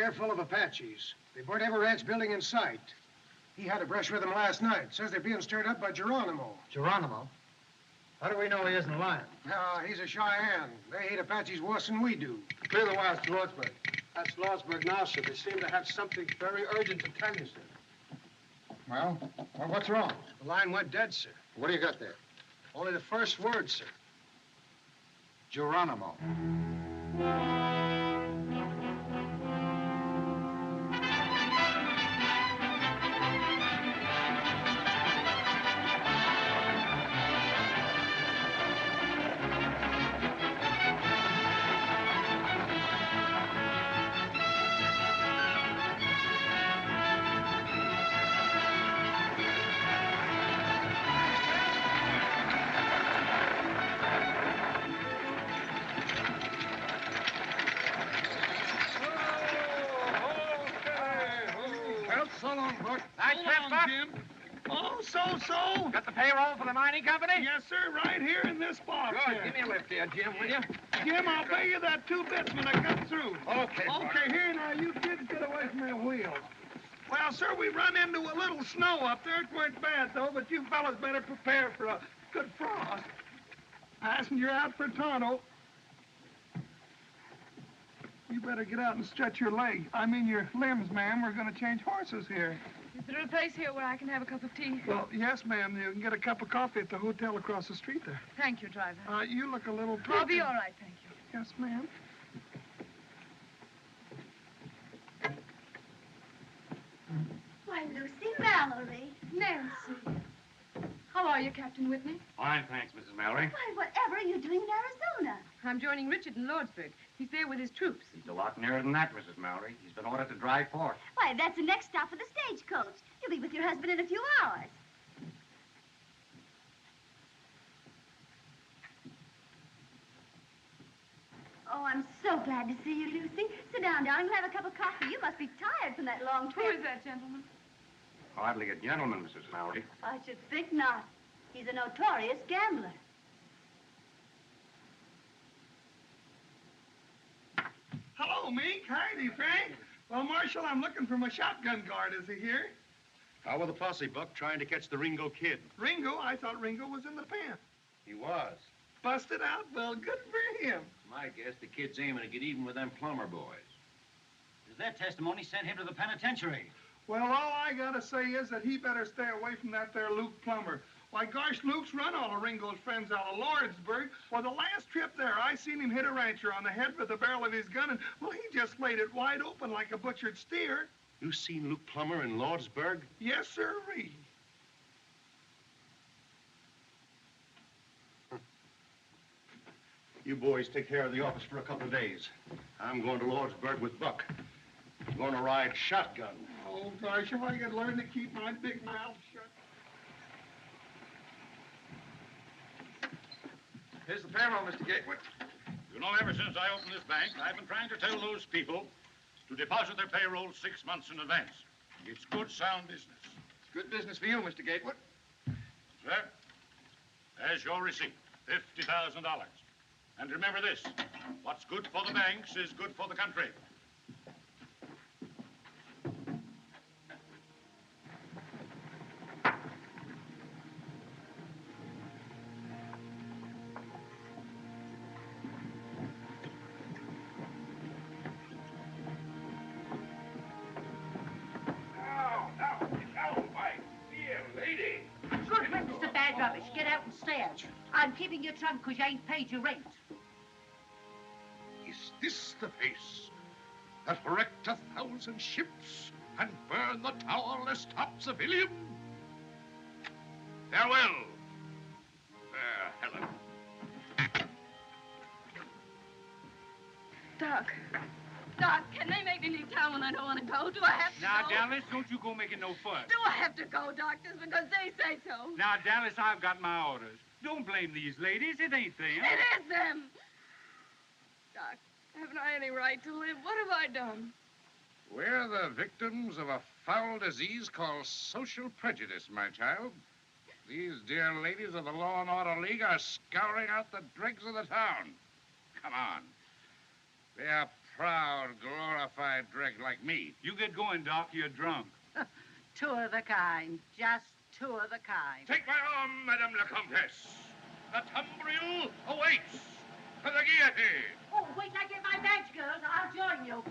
here full of Apaches. They burnt every ranch building in sight. He had a brush with them last night. Says they're being stirred up by Geronimo. Geronimo? How do we know he isn't lying? He's a Cheyenne. They hate Apaches worse than we do. Clear the wires to Lordsburg. That's Lordsburg now, sir. They seem to have something very urgent to tell you, sir. Well, what's wrong? The line went dead, sir. What do you got there? Only the first word, sir. Geronimo. So? Got the payroll for the mining company? Yes, sir, right here in this box. Good. Here. Give me a lift here, Jim, will you? Jim, I'll pay you that 2 bits when I come through. Okay, Okay, here now, you kids get away from that wheel. Well, sir, we run into a little snow up there. It weren't bad, though, but you fellas better prepare for a good frost. Passenger out for Tonto. You better get out and stretch your leg. I mean your limbs, ma'am. We're going to change horses here. Is there a place here where I can have a cup of tea? Well, yes, ma'am. You can get a cup of coffee at the hotel across the street there. Thank you, driver. You look a little... I'll be all right, thank you. Yes, ma'am. Why, Lucy, Mallory, Nancy. How are you, Captain Whitney? Fine, thanks, Mrs. Mallory. Why, whatever are you doing in Arizona? I'm joining Richard in Lordsburg. He's there with his troops. He's a lot nearer than that, Mrs. Mallory. He's been ordered to drive forth. Why, that's the next stop for the stagecoach. You'll be with your husband in a few hours. Oh, I'm so glad to see you, Lucy. Sit down, darling. We'll have a cup of coffee. You must be tired from that long trip. Who is that gentleman? Hardly a gentleman, Mrs. Mallory. I should think not. He's a notorious gambler. Hello, Meek. Heidi, Frank. Well, Marshal, I'm looking for my shotgun guard. Is he here? How with the posse, Buck, trying to catch the Ringo Kid? Ringo? I thought Ringo was in the pen. He was. Busted out? Well, good for him. My guess the kid's aiming to get even with them plumber boys. Does that testimony send him to the penitentiary? Well, all I gotta say is that he better stay away from that there Luke Plummer. Why, gosh, Luke's run all of Ringo's friends out of Lordsburg. Well, the last trip there, I seen him hit a rancher on the head with the barrel of his gun, and, well, he just laid it wide open like a butchered steer. You seen Luke Plummer in Lordsburg? Yes, sirree. You boys take care of the office for a couple of days. I'm going to Lordsburg with Buck. I'm going to ride shotgun. Oh, gosh, if I could learn to keep my big mouth shut. Here's the payroll, Mr. Gatewood. You know, ever since I opened this bank, I've been trying to tell those people to deposit their payroll 6 months in advance. It's good, sound business. It's good business for you, Mr. Gatewood. Sir, there's your receipt, $50,000. And remember this, what's good for the banks is good for the country. Get out and stand. I'm keeping your trunk because you ain't paid your rent. Is this the face that wrecked 1,000 ships and burned the towerless top civilian? Farewell, fair Helen. Doc. Doc, can they make me leave town when I don't want to go? Do I have to Now, go? Dallas, don't you go making no fuss. Do I have to go, doctors, because they say so? Now, Dallas, I've got my orders. Don't blame these ladies. It ain't them. It is them. Doc, haven't I any right to live? What have I done? We're the victims of a foul disease called social prejudice, my child. These dear ladies of the Law and Order League are scouring out the dregs of the town. Come on. They're proud, glorified dreg like me. You get going, Doc. You're drunk. Two of the kind. Just two of the kind. Take my arm, Madame la Comtesse. The tumbril awaits for the guillotine. Oh, wait till I get my badge, girls. I'll join you.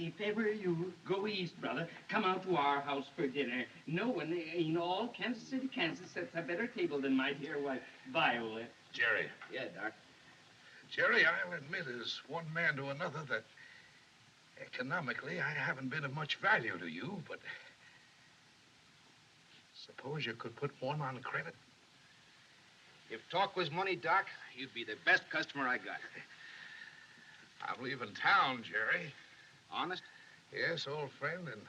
If ever you go east, brother, come out to our house for dinner. No one in all Kansas City, Kansas sets a better table than my dear wife, Viola. Jerry. Yeah, Doc. Jerry, I'll admit as one man to another that economically I haven't been of much value to you, but suppose you could put one on credit. If talk was money, Doc, you'd be the best customer I got. I'm leaving town, Jerry. Honest? Yes, old friend, and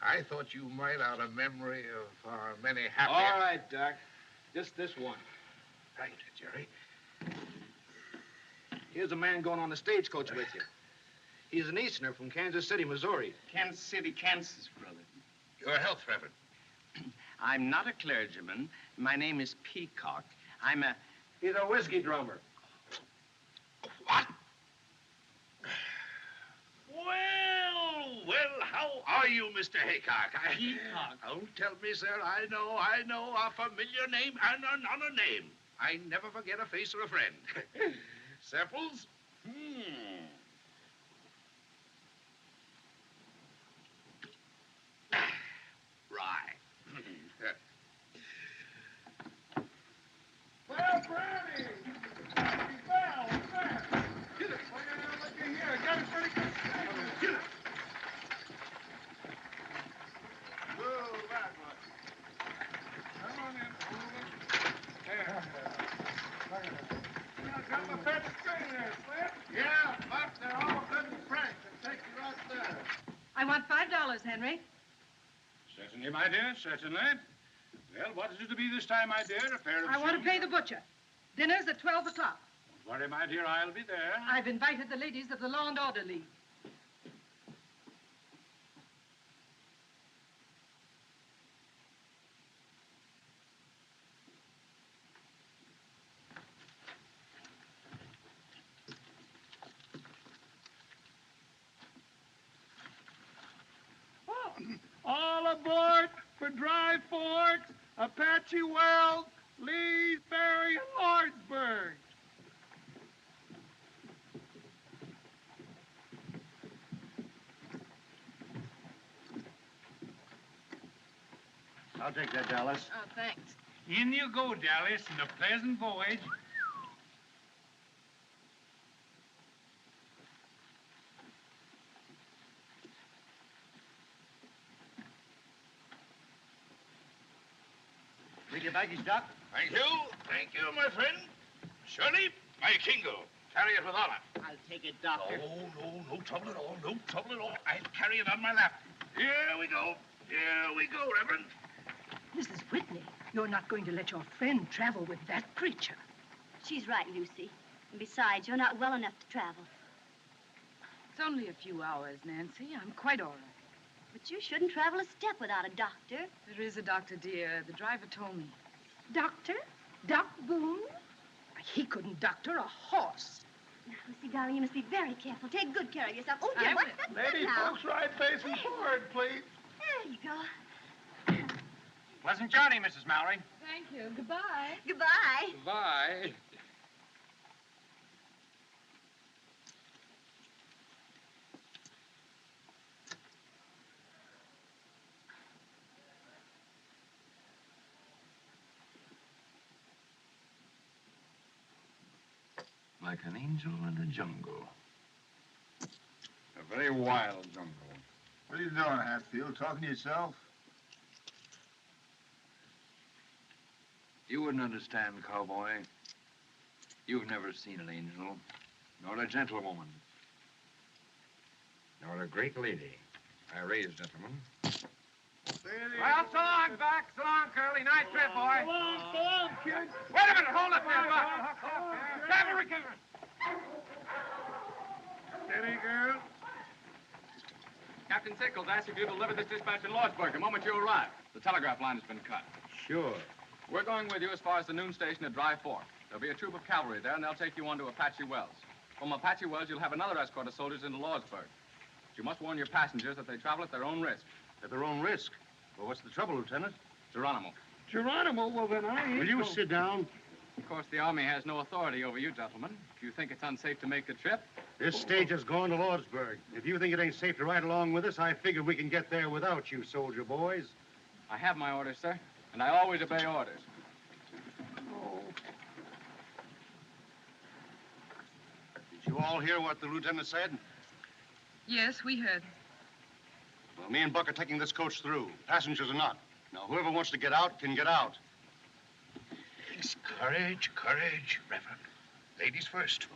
I thought you might, out of memory of our many happy... All right, Doc. Just this one. Right, Jerry. Here's a man going on the stagecoach with you. He's an Easterner from Kansas City, Missouri. Kansas City, Kansas, brother. Your health, Trevor. I'm not a clergyman. My name is Peacock. He's a whiskey drummer. What? Well, how are you, Mr. Haycock? Peacock. Don't tell me, sir. I know a familiar name and another name. I never forget a face or a friend. Samples? Right. Well, Granny! Happy Bell, what's that? Look at here. Got a pretty good snack. Get it. Whoa, that much. Come on in. Move it. There. Look at that. Got my pet string there, Platt. Yeah, but they're all good and frank. They take you right there. I want $5, Henry. Certainly, my dear, certainly. Well, what is it to be this time, my dear? A pair of I want to shoes? pay the butcher. Dinner's at 12 o'clock. Don't worry, my dear, I'll be there. I've invited the ladies of the Law and Order League. All aboard for Dry Forks, Apache Wells, Lee's Ferry, and Lordsburg. I'll take that, Dallas. Oh, thanks. In you go, Dallas, and a pleasant voyage. Take your baggage, Doc. Thank you. Thank you, my friend. Shirley, my Kingo. Carry it with honor. I'll take it, Doctor. No trouble at all. No trouble at all. I'll carry it on my lap. Here we go. Here we go, Reverend. Mrs. Whitney, you're not going to let your friend travel with that creature. She's right, Lucy. And besides, you're not well enough to travel. It's only a few hours, Nancy. I'm quite all right. But you shouldn't travel a step without a doctor. There is a doctor, dear. The driver told me. Doctor? Doc Boone? He couldn't doctor a horse. Now, Lucy, darling, you must be very careful. Take good care of yourself. Oh, dear, I what's will. that Lady now? folks, right facing forward, please. There you go. Pleasant journey, Mrs. Mallory. Thank you. Goodbye. Goodbye. Bye. Like an angel in a jungle. A very wild jungle. What are you doing, Hatfield? Talking to yourself? You wouldn't understand, cowboy. You've never seen an angel, nor a gentlewoman, nor a great lady. I raise, gentlemen. Well, so long, Buck. So long, Curley. Nice trip, boy. So long, kid. Wait a minute. Hold up there, Buck. Cavalry coming. Steady, girl. Captain Sickles asked if you deliver this dispatch in Lordsburg the moment you arrive. The telegraph line has been cut. Sure. We're going with you as far as the noon station at Dry Fork. There'll be a troop of cavalry there, and they'll take you on to Apache Wells. From Apache Wells, you'll have another escort of soldiers into Lordsburg. But you must warn your passengers that they travel at their own risk. At their own risk? Well, what's the trouble, Lieutenant? Geronimo. Geronimo? Well, then I ain't Will you sit down? Of course, the Army has no authority over you, gentlemen. If you think it's unsafe to make the trip... This stage is going to Lordsburg. If you think it ain't safe to ride along with us, I figure we can get there without you, soldier boys. I have my orders, sir, and I always obey orders. Did you all hear what the lieutenant said? Yes, we heard. Well, me and Buck are taking this coach through. Passengers are not. Now, whoever wants to get out can get out. Courage, courage, Reverend. Ladies first.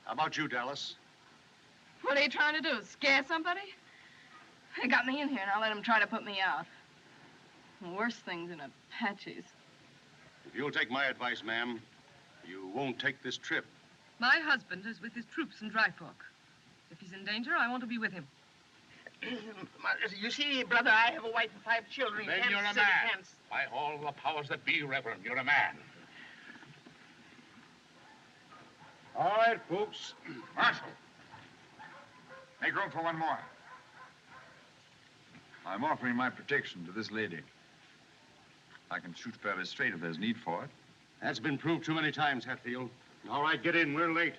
How about you, Dallas? What are you trying to do, scare somebody? They got me in here, and I'll let them try to put me out. Worse things than Apaches. If you'll take my advice, ma'am, you won't take this trip. My husband is with his troops in Dry Fork. If he's in danger, I want to be with him. You see, brother, I have a wife and 5 children. Then you're a man. By all the powers that be, Reverend, you're a man. All right, folks. Marshal, make room for one more. I'm offering my protection to this lady. I can shoot fairly straight if there's need for it. That's been proved too many times, Hatfield. All right, get in. We're late.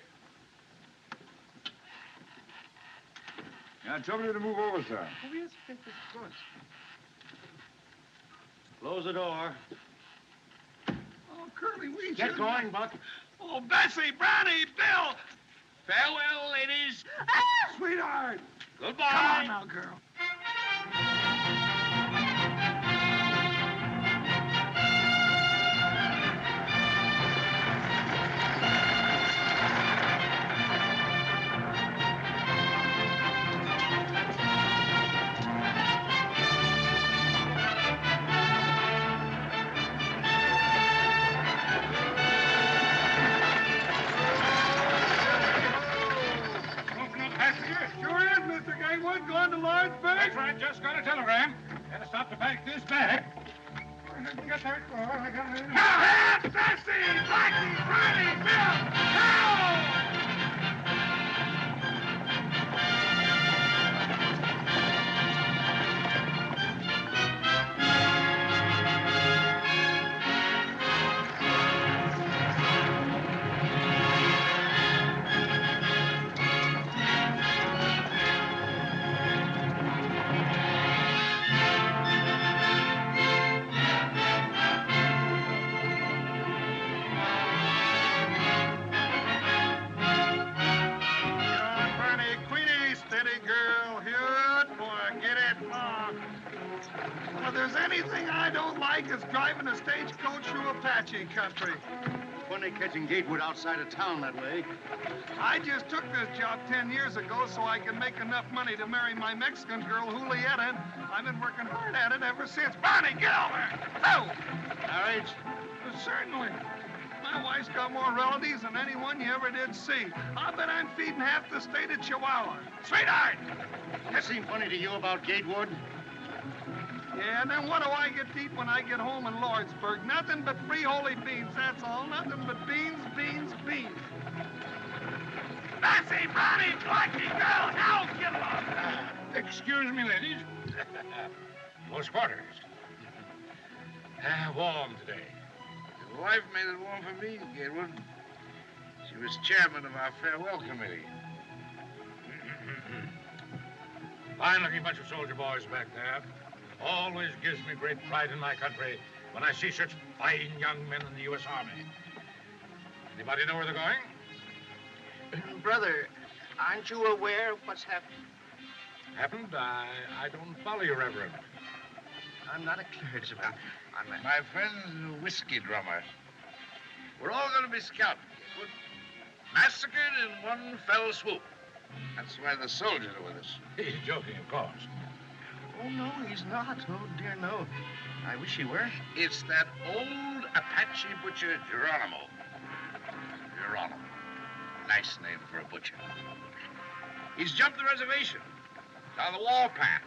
Yeah, trouble you to move over, sir. Oh, yes, of course. Close the door. Oh, Curly, we Get going, Buck. Oh, Bessie, Brownie, Bill. Farewell, ladies. Ah! Sweetheart. Goodbye. Come on now, girl. Sure is, Mr. Gatewood. Going to Lordsburg? That's right, just got a telegram. Gotta stop to pack this bag. Get that. Oh, I got it. Now, Bessie, Blackie, Riley, Bill, now! If there's anything I don't like, it's driving a stagecoach through Apache country. Funny catching Gatewood outside of town that way. I just took this job 10 years ago so I could make enough money to marry my Mexican girl, Julieta, and I've been working hard at it ever since. Barney, get over! Oh! Marriage? Certainly. My wife's got more relatives than anyone you ever did see. I bet I'm feeding half the state of Chihuahua. Sweetheart! That seem funny to you about Gatewood? Yeah, and then what do I get to eat when I get home in Lordsburg? Nothing but free holy beans, that's all. Nothing but beans, beans, beans. Bessie, Brownie, Blackie, girl, now get along. Excuse me, ladies. Close quarters. Warm today. Your wife made it warm for me, Gatewood. She was chairman of our farewell committee. Fine-looking bunch of soldier boys back there. Always gives me great pride in my country when I see such fine young men in the U.S. Army. Anybody know where they're going? Brother, aren't you aware of what's happened? Happened? I don't follow you, Reverend. I'm not a clergyman. My friend's a whiskey drummer. We're all going to be scouted. Massacred in one fell swoop. That's why the soldiers are with us. He's joking, of course. Oh, no, he's not. Oh, dear, no. I wish he were. It's that old Apache butcher, Geronimo. Geronimo. Nice name for a butcher. He's jumped the reservation. Down the warpath.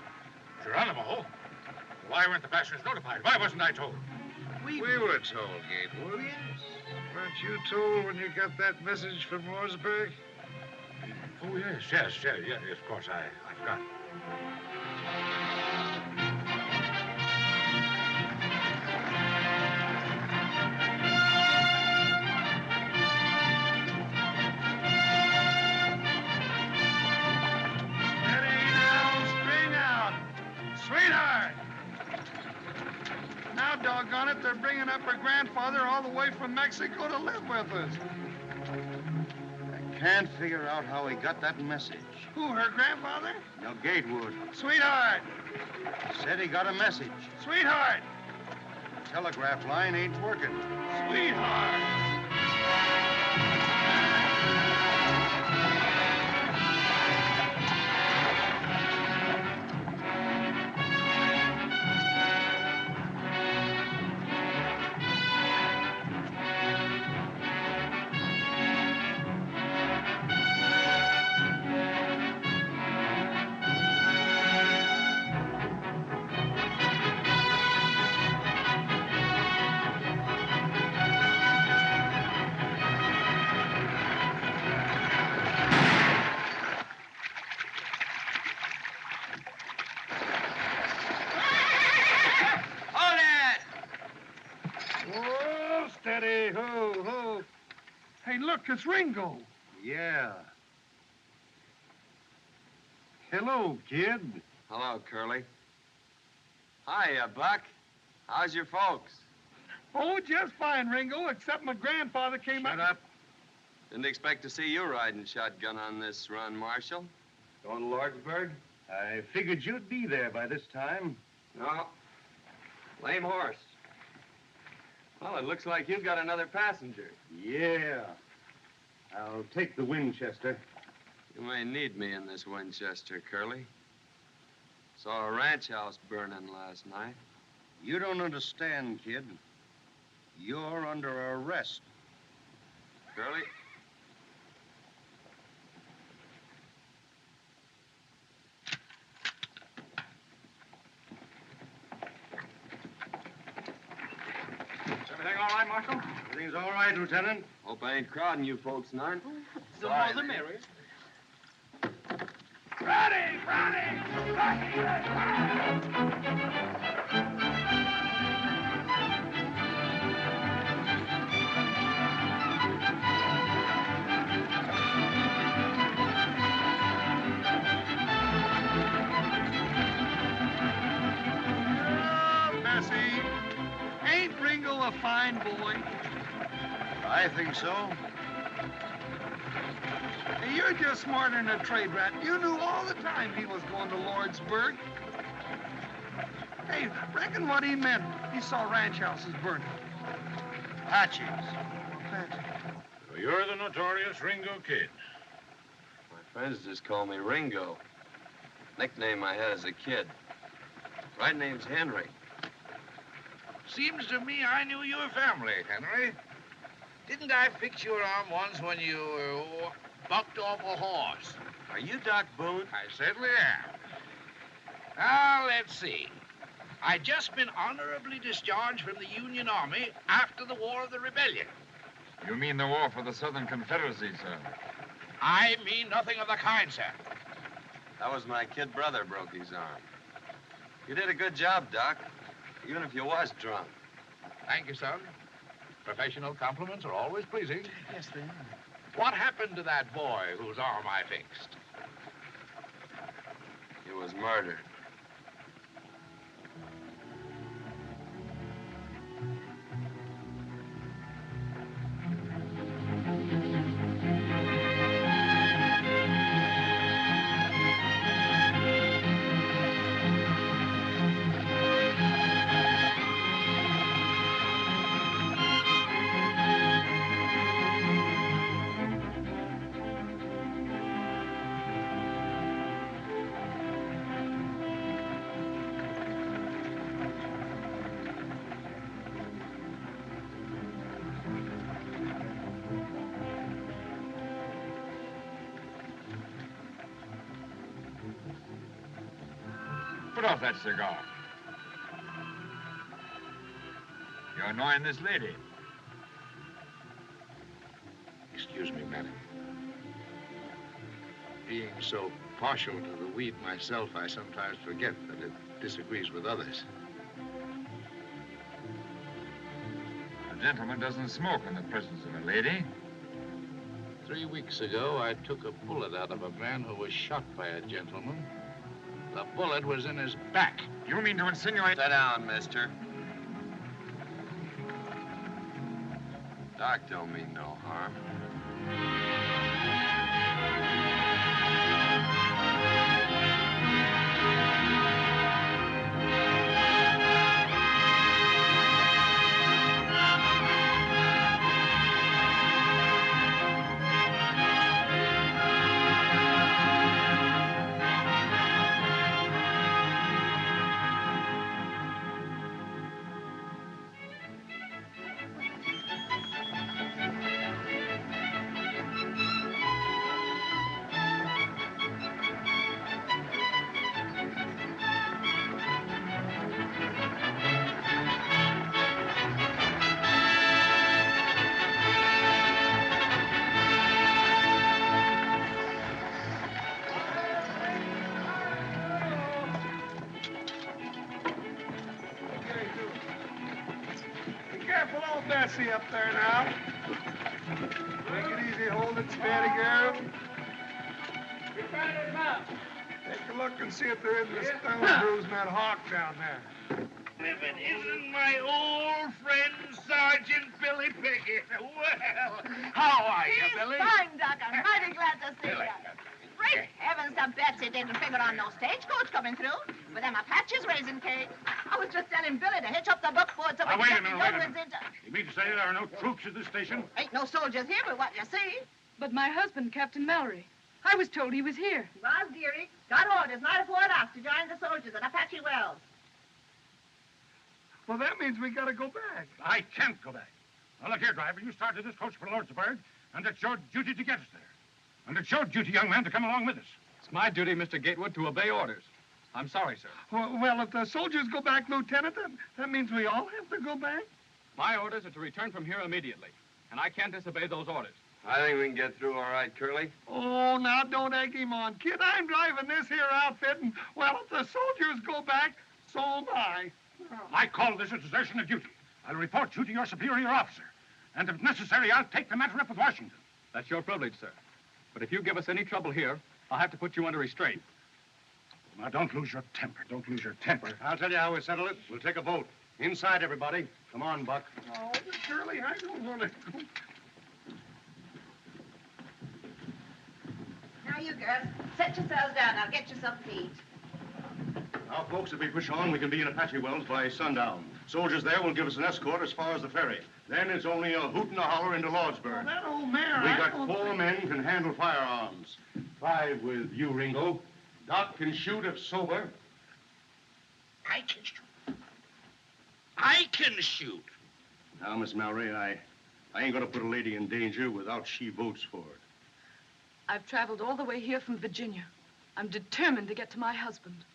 Geronimo? Why weren't the passengers notified? Why wasn't I told? We were told, Gatewood. Yes. Weren't you told when you got that message from Lordsburg? Oh, yes, of course, I forgot. Steady now, string out. Sweetheart! Now, doggone it, they're bringing up her grandfather all the way from Mexico to live with us. Can't figure out how he got that message. Who, her grandfather? No, Gatewood. Sweetheart! Said he got a message. Sweetheart! The telegraph line ain't working. Sweetheart! Hey, look, it's Ringo. Yeah. Hello, kid. Hello, Curley. Hiya, Buck. How's your folks? Oh, just fine, Ringo, except my grandfather came Shut up. Didn't expect to see you riding shotgun on this run, Marshal. Going to Lordsburg? I figured you'd be there by this time. No. Lame horse. Well, it looks like you've got another passenger. Yeah. I'll take the Winchester. You may need me in this Winchester, Curley. Saw a ranch house burning last night. You don't understand, kid. You're under arrest. Curley? Everything all right, Marshal? Everything's all right, Lieutenant. Hope I ain't crowding you folks none. The more the merrier. Ready! Bessie, ain't Ringo a fine boy? I think so. Hey, you're just smarter than a trade rat. You knew all the time he was going to Lordsburg. Hey, reckon what he meant. He saw ranch houses burning. Apaches. So you're the notorious Ringo Kid. My friends just call me Ringo. Nickname I had as a kid. Right name's Henry. Seems to me I knew your family, Henry. Didn't I fix your arm once when you bucked off a horse? Are you Doc Boone? I certainly am. Now, let's see. I just been honorably discharged from the Union Army after the War of the Rebellion. You mean the war for the Southern Confederacy, sir? I mean nothing of the kind, sir. That was my kid brother broke his arm. You did a good job, Doc, even if you was drunk. Thank you, son. Professional compliments are always pleasing. Yes, they are. What happened to that boy whose arm I fixed? He was murdered. Put off that cigar. You're annoying this lady. Excuse me, madam. Being so partial to the weed myself, I sometimes forget that it disagrees with others. A gentleman doesn't smoke in the presence of a lady. 3 weeks ago, I took a bullet out of a man who was shot by a gentleman. The bullet was in his back. You mean to insinuate... Sit down, mister. Doc don't mean no harm. Bessie up there now. Take it easy, hold it steady, girl. Take a look and see if there isn't a stone bruise in that hawk down there. If it isn't my old friend, Sergeant Billy Pickett. Well, how are you, Billy? Fine, Doc. I'm mighty glad to see you. Great heavens, the Betsy didn't figure on no stagecoach coming through. With them Apaches raising cake. I was just telling Billy to hitch up the buckboard so we wait a can minute, get wait a the minute. You mean to say there are no troops at this station? Ain't no soldiers here but what you see. But my husband, Captain Mallory, I was told he was here. He was, dearie. Got orders night before last to join the soldiers at Apache Wells. Well, that means we gotta go back. I can't go back. Now, look here, driver. You started this coach for Lordsburg, and it's your duty to get us there. And it's your duty, young man, to come along with us. It's my duty, Mr. Gatewood, to obey orders. I'm sorry, sir. Well, if the soldiers go back, Lieutenant, that means we all have to go back? My orders are to return from here immediately, and I can't disobey those orders. I think we can get through all right, Curley. Oh, now don't egg him on. Kid, I'm driving this here outfit, and, well, if the soldiers go back, so am I. I call this a desertion of duty. I'll report you to your superior officer. And if necessary, I'll take the matter up with Washington. That's your privilege, sir. But if you give us any trouble here, I'll have to put you under restraint. Now, don't lose your temper. Don't lose your temper. I'll tell you how we settle it. We'll take a vote. Inside, everybody. Come on, Buck. Oh, but Curly, I don't want to go. Now, you girls, set yourselves down. I'll get you something to eat. Now, folks, if we push on, we can be in Apache Wells by sundown. Soldiers there will give us an escort as far as the ferry. Then it's only a hoot and a holler into Lordsburg. Oh, that old mare, We got 4 men can handle firearms. 5 with you, Ringo. Doc can shoot if sober. I can shoot. I can shoot. Now, Miss Mallory, I ain't gonna put a lady in danger without she votes for it. I've traveled all the way here from Virginia. I'm determined to get to my husband.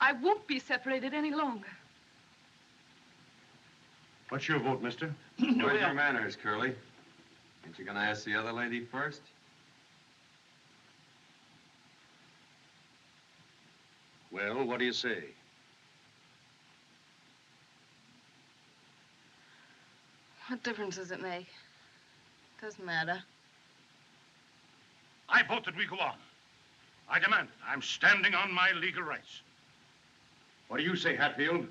I won't be separated any longer. What's your vote, mister? Where's your manners, Curley? Ain't you gonna ask the other lady first? Well, what do you say? What difference does it make? Doesn't matter. I vote that we go on. I demand it. I'm standing on my legal rights. What do you say, Hatfield?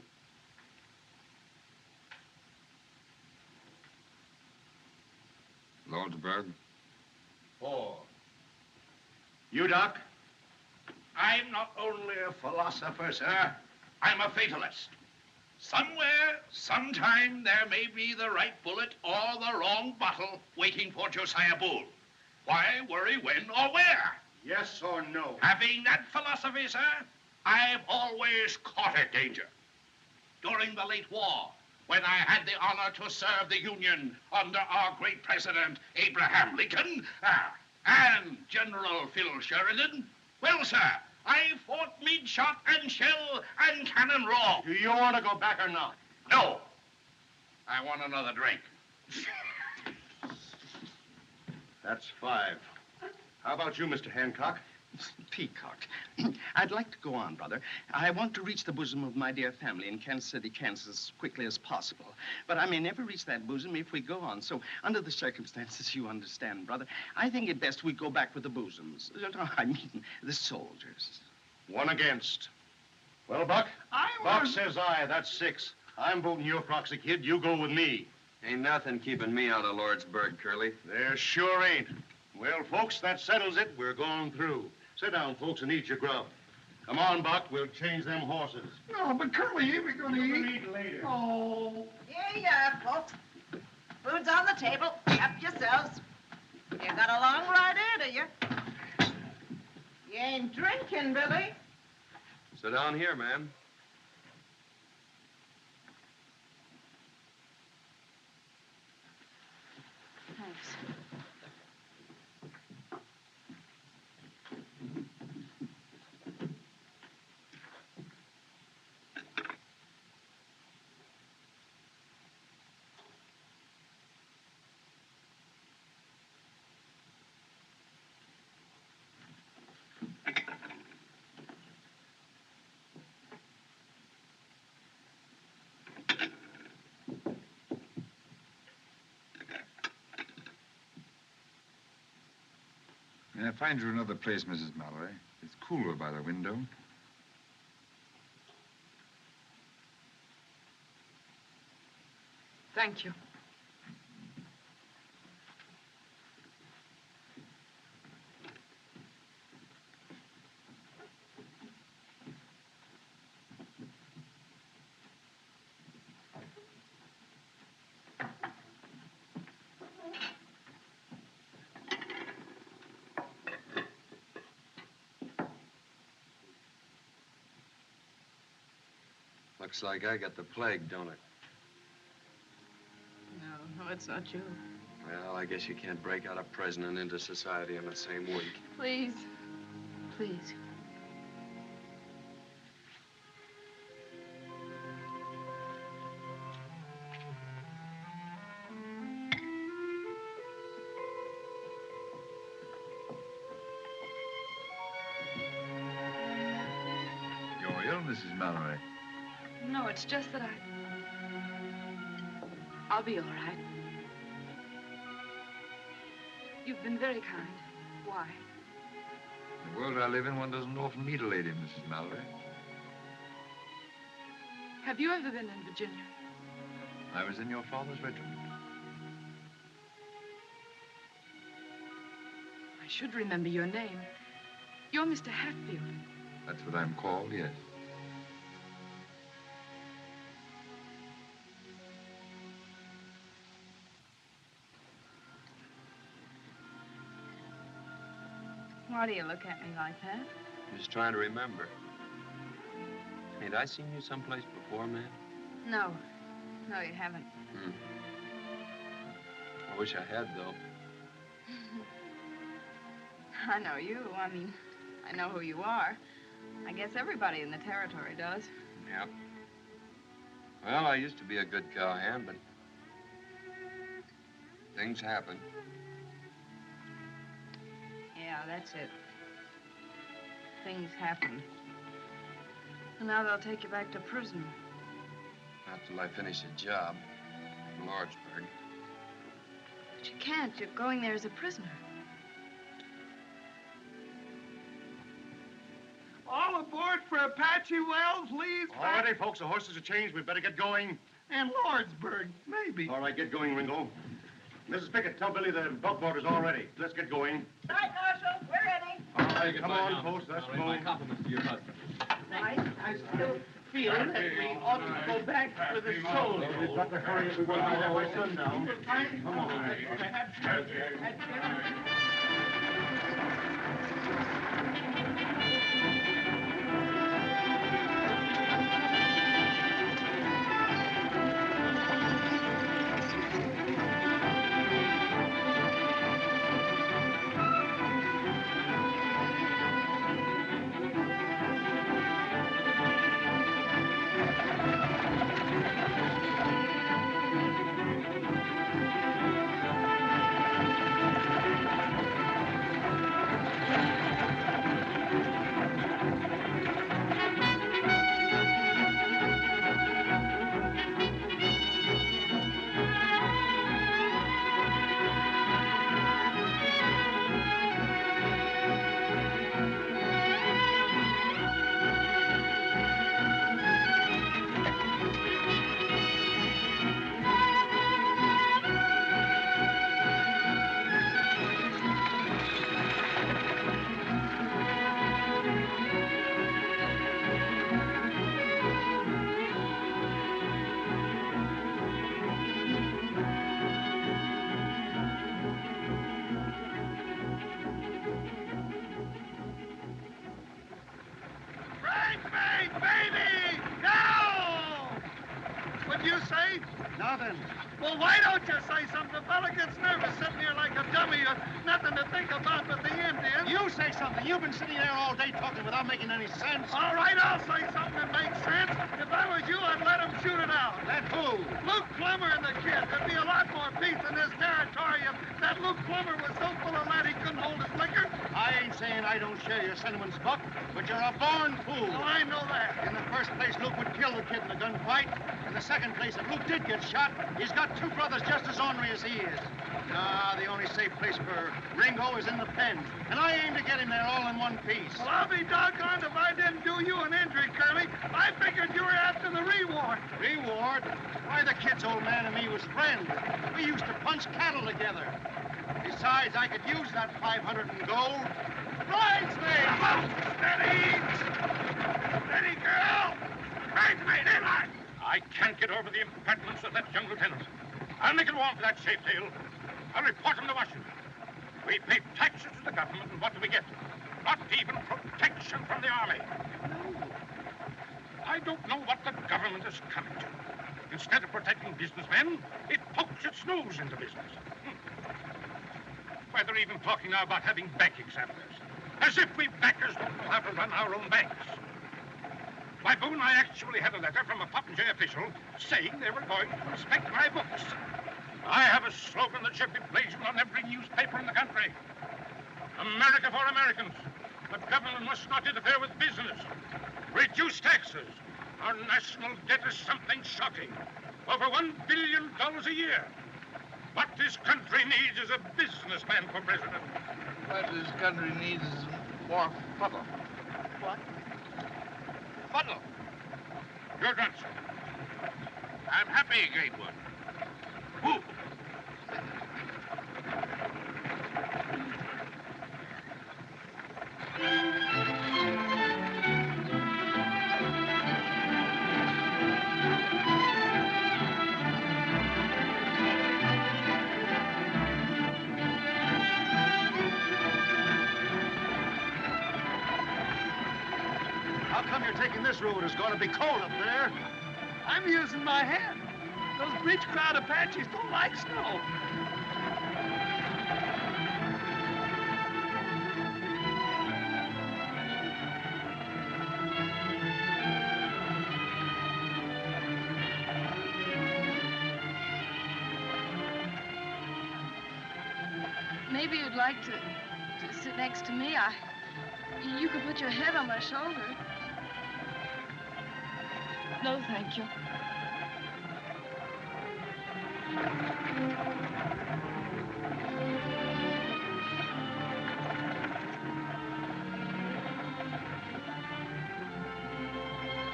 Lordsburg. 4. You, Doc? I'm not only a philosopher, sir. I'm a fatalist. Somewhere, sometime, there may be the right bullet or the wrong bottle waiting for Josiah Boone. Why worry when or where? Yes or no? Having that philosophy, sir, I've always courted danger. During the late war, when I had the honor to serve the Union under our great president, Abraham Lincoln, and General Phil Sheridan, well, sir, I fought mid shot and shell and cannon raw. Do you want to go back or not? No. I want another drink. That's 5. How about you, Mr. Hancock? Peacock. I'd like to go on, brother. I want to reach the bosom of my dear family in Kansas City, Kansas, as quickly as possible. But I may never reach that bosom if we go on. So, under the circumstances, you understand, brother, I think it best we go back with the bosoms. I mean, the soldiers. 1 against. Well, Buck? Buck says aye. That's 6. I'm voting your proxy, kid. You go with me. Ain't nothing keeping me out of Lordsburg, Curley. There sure ain't. Well, folks, that settles it. We're going through. Sit down, folks, and eat your grub. Come on, Buck. We'll change them horses. No, but Curly, ain't we gonna You eat? can eat later. Oh. Here you are, folks. Food's on the table. Help yourselves. You got a long ride ahead of you. You ain't drinking, Billy. Sit down here, ma'am. Thanks. May I find you another place, Mrs. Mallory? It's cooler by the window. Thank you. Looks like I got the plague, don't it? No, it's not you. Well, I guess you can't break out of prison and into society in the same week. Please. Please. You're ill, Mrs. Mallory. No, it's just that I'll be all right. You've been very kind. Why? The world I live in, one doesn't often meet a lady, Mrs. Mallory. Have you ever been in Virginia? I was in your father's regiment. I should remember your name. You're Mr. Hatfield. That's what I'm called, yes. Why do you look at me like that? Just trying to remember. Ain't I seen you someplace before, man? No. No, you haven't. I wish I had, though. I know you. I mean, I know who you are. I guess everybody in the territory does. Yeah. Well, I used to be a good cowhand, but things happen. Yeah, that's it. Things happen. And now they'll take you back to prison. Not till I finish a job in Lordsburg. But you can't. You're going there as a prisoner. All aboard for Apache Wells, Lee's All righty, folks. The horses are changed. We better get going. And Lordsburg, maybe. All right, get going, Ringo. Mrs. Pickett, tell Billy the buckboard is all ready. Let's get going. Right, Marshal, we're ready. All right, come on, folks. Let's go. My compliments to your husband. I still feel that we ought to go back with the soldiers. We've got to hurry if we want to be there by sundown. Come on. nothing. Well, why don't you say something? The fella gets nervous sitting here like a dummy. Nothing to think about but the Indians. You say something. You've been sitting there all day talking without making any sense. All right, I'll say something that makes sense. If I was you, I'd let him shoot it out. Let who? Luke Plummer and the kid. There'd be a lot more peace in this territory if that Luke Plummer was so full of lead he couldn't hold his liquor. I ain't saying I don't share your sentiments, Buck, but you're a born fool. Well, I know that. In the first place, Luke would kill the kid in a gunfight. In the second place, if Luke did get shot, he's got two brothers just as ornery as he is. Nah, the only safe place for Ringo is in the pen, and I aim to get him there all in one piece. Well, I'll be doggone if I didn't do you an injury, Curley. I figured you were after the reward. Reward? Why, the kid's old man and me was friends. We used to punch cattle together. Besides, I could use that 500 in gold. Bridesmaid! Steady! Steady, girl! Bridesmaid, in line! I can't get over the impertinence of that young lieutenant. I'll make it warm for that safe deal. I'll report him to Washington. We pay taxes to the government, and what do we get? Not even protection from the army. No. I don't know what the government is coming to. Instead of protecting businessmen, it pokes its nose into business. Why, they're even talking now about having bank examiners. As if we bankers don't know how to run our own banks. Why, Boone, I actually had a letter from a Popinjay official saying they were going to inspect my books. I have a slogan that should be blazoned on every newspaper in the country. America for Americans. The government must not interfere with business. Reduce taxes. Our national debt is something shocking. Over $1 billion a year. What this country needs is a businessman for president. What this country needs is more fuddle. What? Fuddle. You're drunk, sir. I'm happy, Gatewood. Who? How come you're taking this road? It's going to be cold up there. I'm using my hand. Those breech crowd Apaches don't like snow. Maybe you'd like to sit next to me. You could put your head on my shoulder. No, thank you.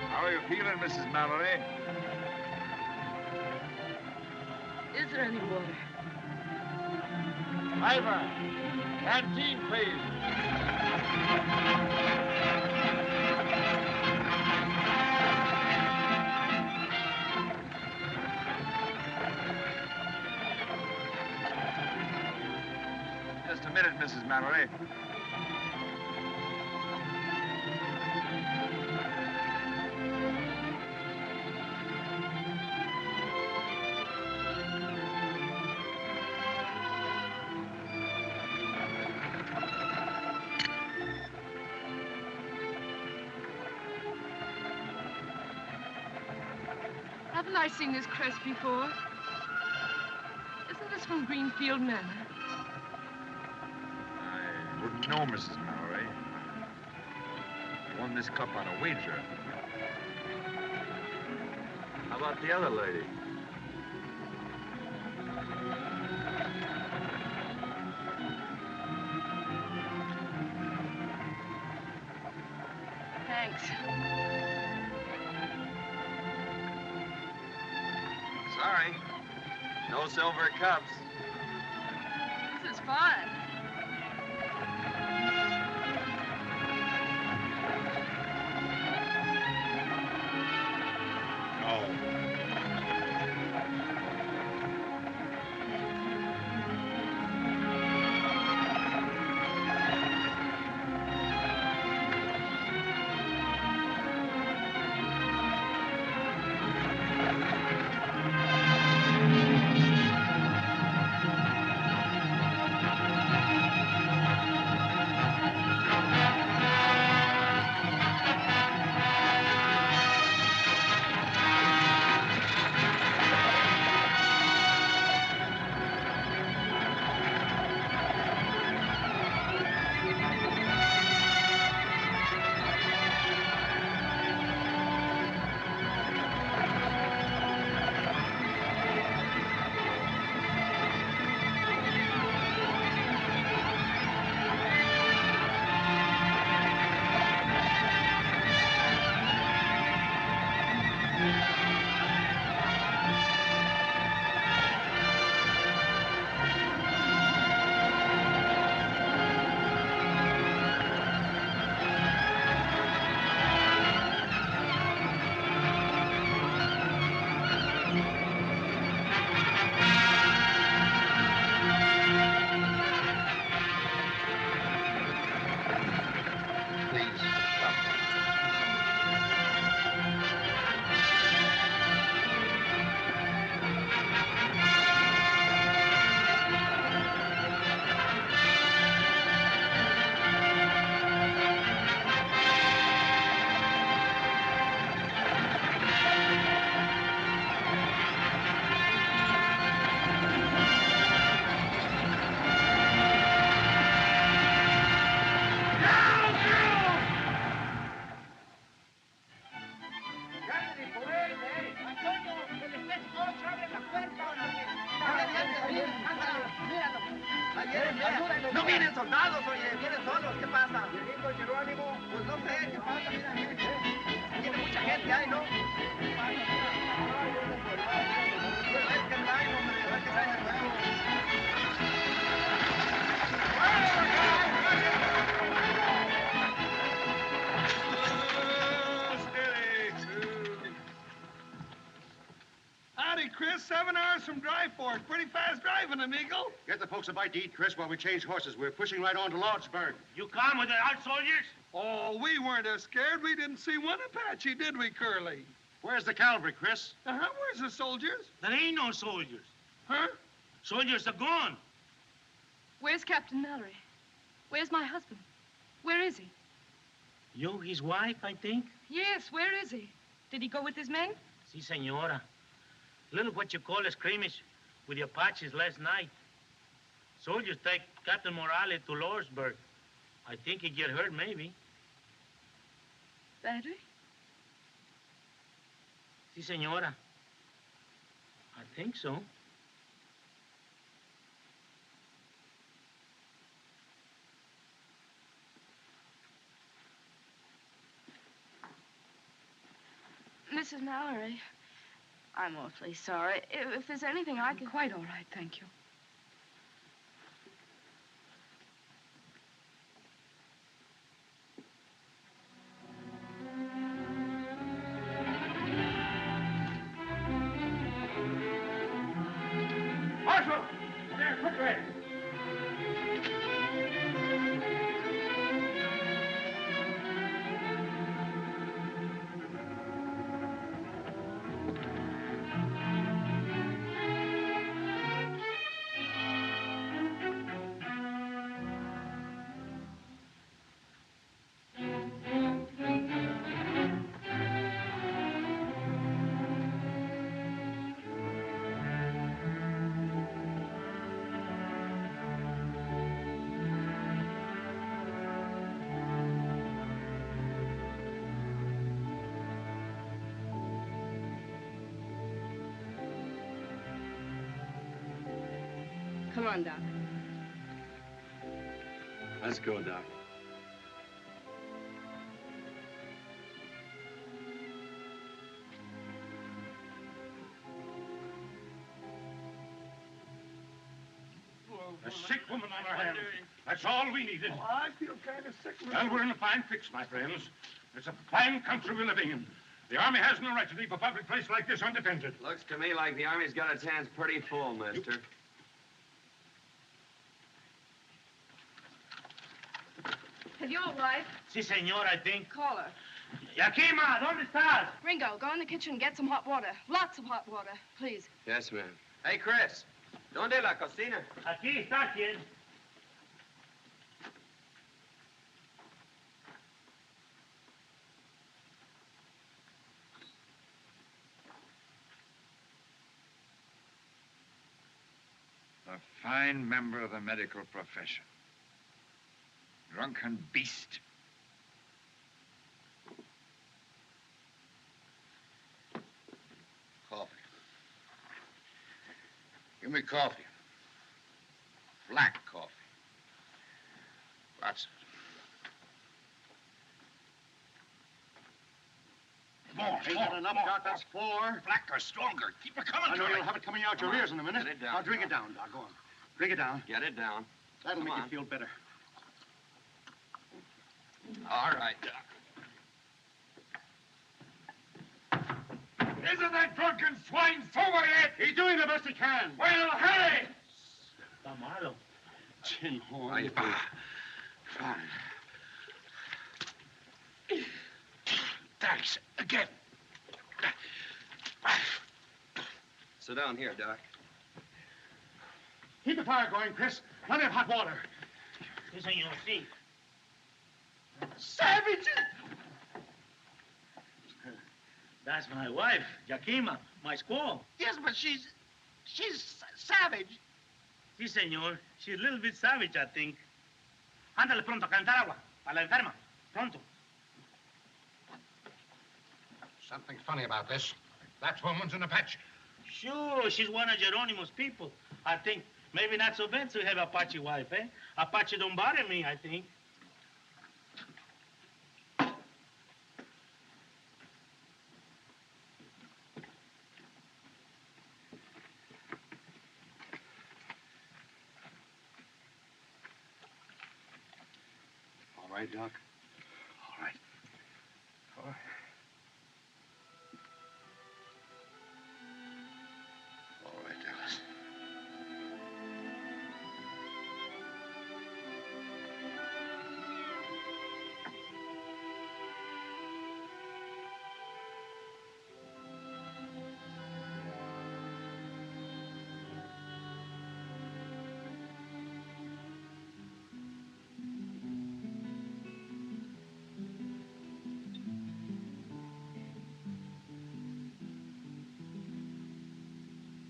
How are you feeling, Mrs. Mallory? Is there any water? Ivor, canteen, please. Just a minute, Mrs. Mallory. Haven't I seen this crest before? Isn't this from Greenfield Manor? I wouldn't know, Mrs. Mallory. I won this cup on a wager. How about the other lady? Thanks. Sorry. No silver cups. This is fun. vienen soldados, oye, vienen solos, ¿qué pasa? Jerónimo, pues no sé, ¿qué pasa? Mira, tiene mucha gente ahí, ¿no? ¿Qué pasa? Mira, a ver qué traen, hombre, a ver qué traen de nuevo. Howdy, Chris. 7 hours from Dry Fork. Pretty fast driving, amigo. Get the folks a bite to eat, Chris, while we change horses. We're pushing right on to Lordsburg. You come with the out soldiers? Oh, we weren't as scared. We didn't see one Apache, did we, Curley? Where's the cavalry, Chris? Where's the soldiers? There ain't no soldiers. Huh? Soldiers are gone. Where's Captain Mallory? Where's my husband? Where is he? You, his wife, I think? Yes, where is he? Did he go with his men? Si, senora. Little what you call a skirmish with the Apaches last night. Soldiers take Captain Morales to Lordsburg. I think he get hurt, maybe. Badly? Si, senora. I think so. Mrs. Mallory, I'm awfully sorry. If there's anything I can... Quite all right, thank you. Marshal! There, quickly! Come on, Doc. Let's go, Doc. A sick woman on our hands. That's all we needed. Oh, I feel kind of sick. Well, we're in a fine fix, my friends. It's a fine country we're living in. The Army has no right to leave a public place like this undefended. Looks to me like the Army's got its hands pretty full, mister. Have you a wife? Si, senor, I think. Call her. Yakima, ¿dónde estás? Ringo, go in the kitchen and get some hot water. Lots of hot water, please. Yes, ma'am. Hey, Chris. ¿Dónde la cocina? Aquí está, kid. A fine member of the medical profession. Drunken beast. Coffee. Give me coffee. Black coffee. Lots of it. More. Ain't that enough, Doc? That's 4. Blacker, stronger. Keep it coming. I know you'll have it coming out your ears in a minute. Get it down. Now, drink it down, Doc. Go on. Drink it down. Get it down. That'll Come make on. you feel better. All right, Doc. Isn't that drunken swine sober yet? He's doing the best he can. Well, hurry! Está malo. Tin horn. Right. Fine. Thanks. Again. Sit down here, Doc. Keep the fire going, Chris. Plenty of hot water. Si, senor, si. Savages! That's my wife, Yakima, my squaw. Yes, but she's savage. Si, senor. She's a little bit savage, I think. Ándale pronto, calentar agua. Para la enferma. Pronto. Something funny about this. That woman's an Apache. Sure, she's one of Geronimo's people. I think Maybe not so bad to have Apache wife, eh? Apache don't bother me, I think. All right, Doc? All right. All right. All right, Dallas.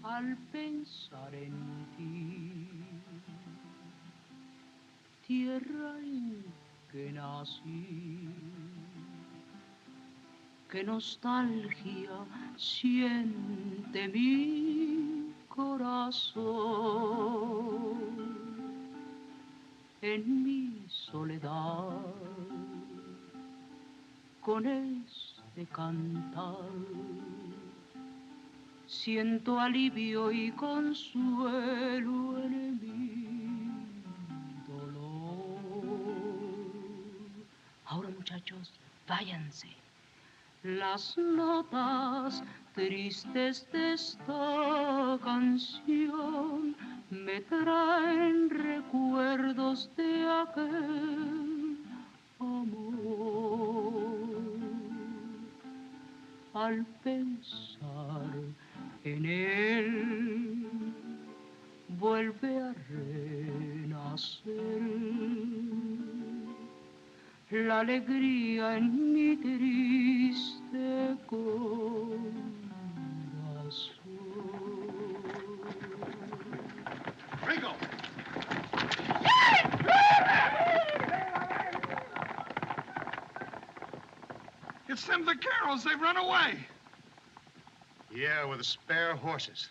Al pensar en ti, tierra en que nací, qué nostalgia siente mi corazón en mi soledad con este cantar. Siento alivio y consuelo en mi dolor. Ahora, muchachos, váyanse. Las notas tristes de esta canción me traen recuerdos de aquel amor. Al pensar en él, vuelve a renacer la alegría en mi triste corazón. Ringo! It's them vaqueros. They've run away. Yeah, with the spare horses.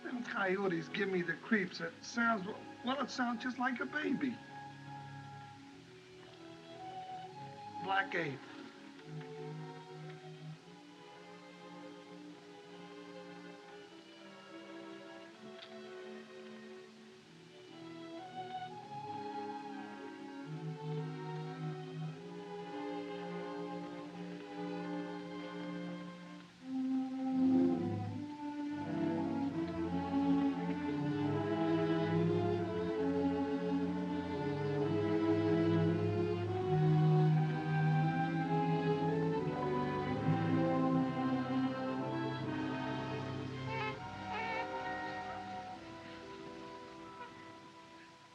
Them coyotes give me the creeps. It sounds, well, it sounds just like a baby. Black Ape.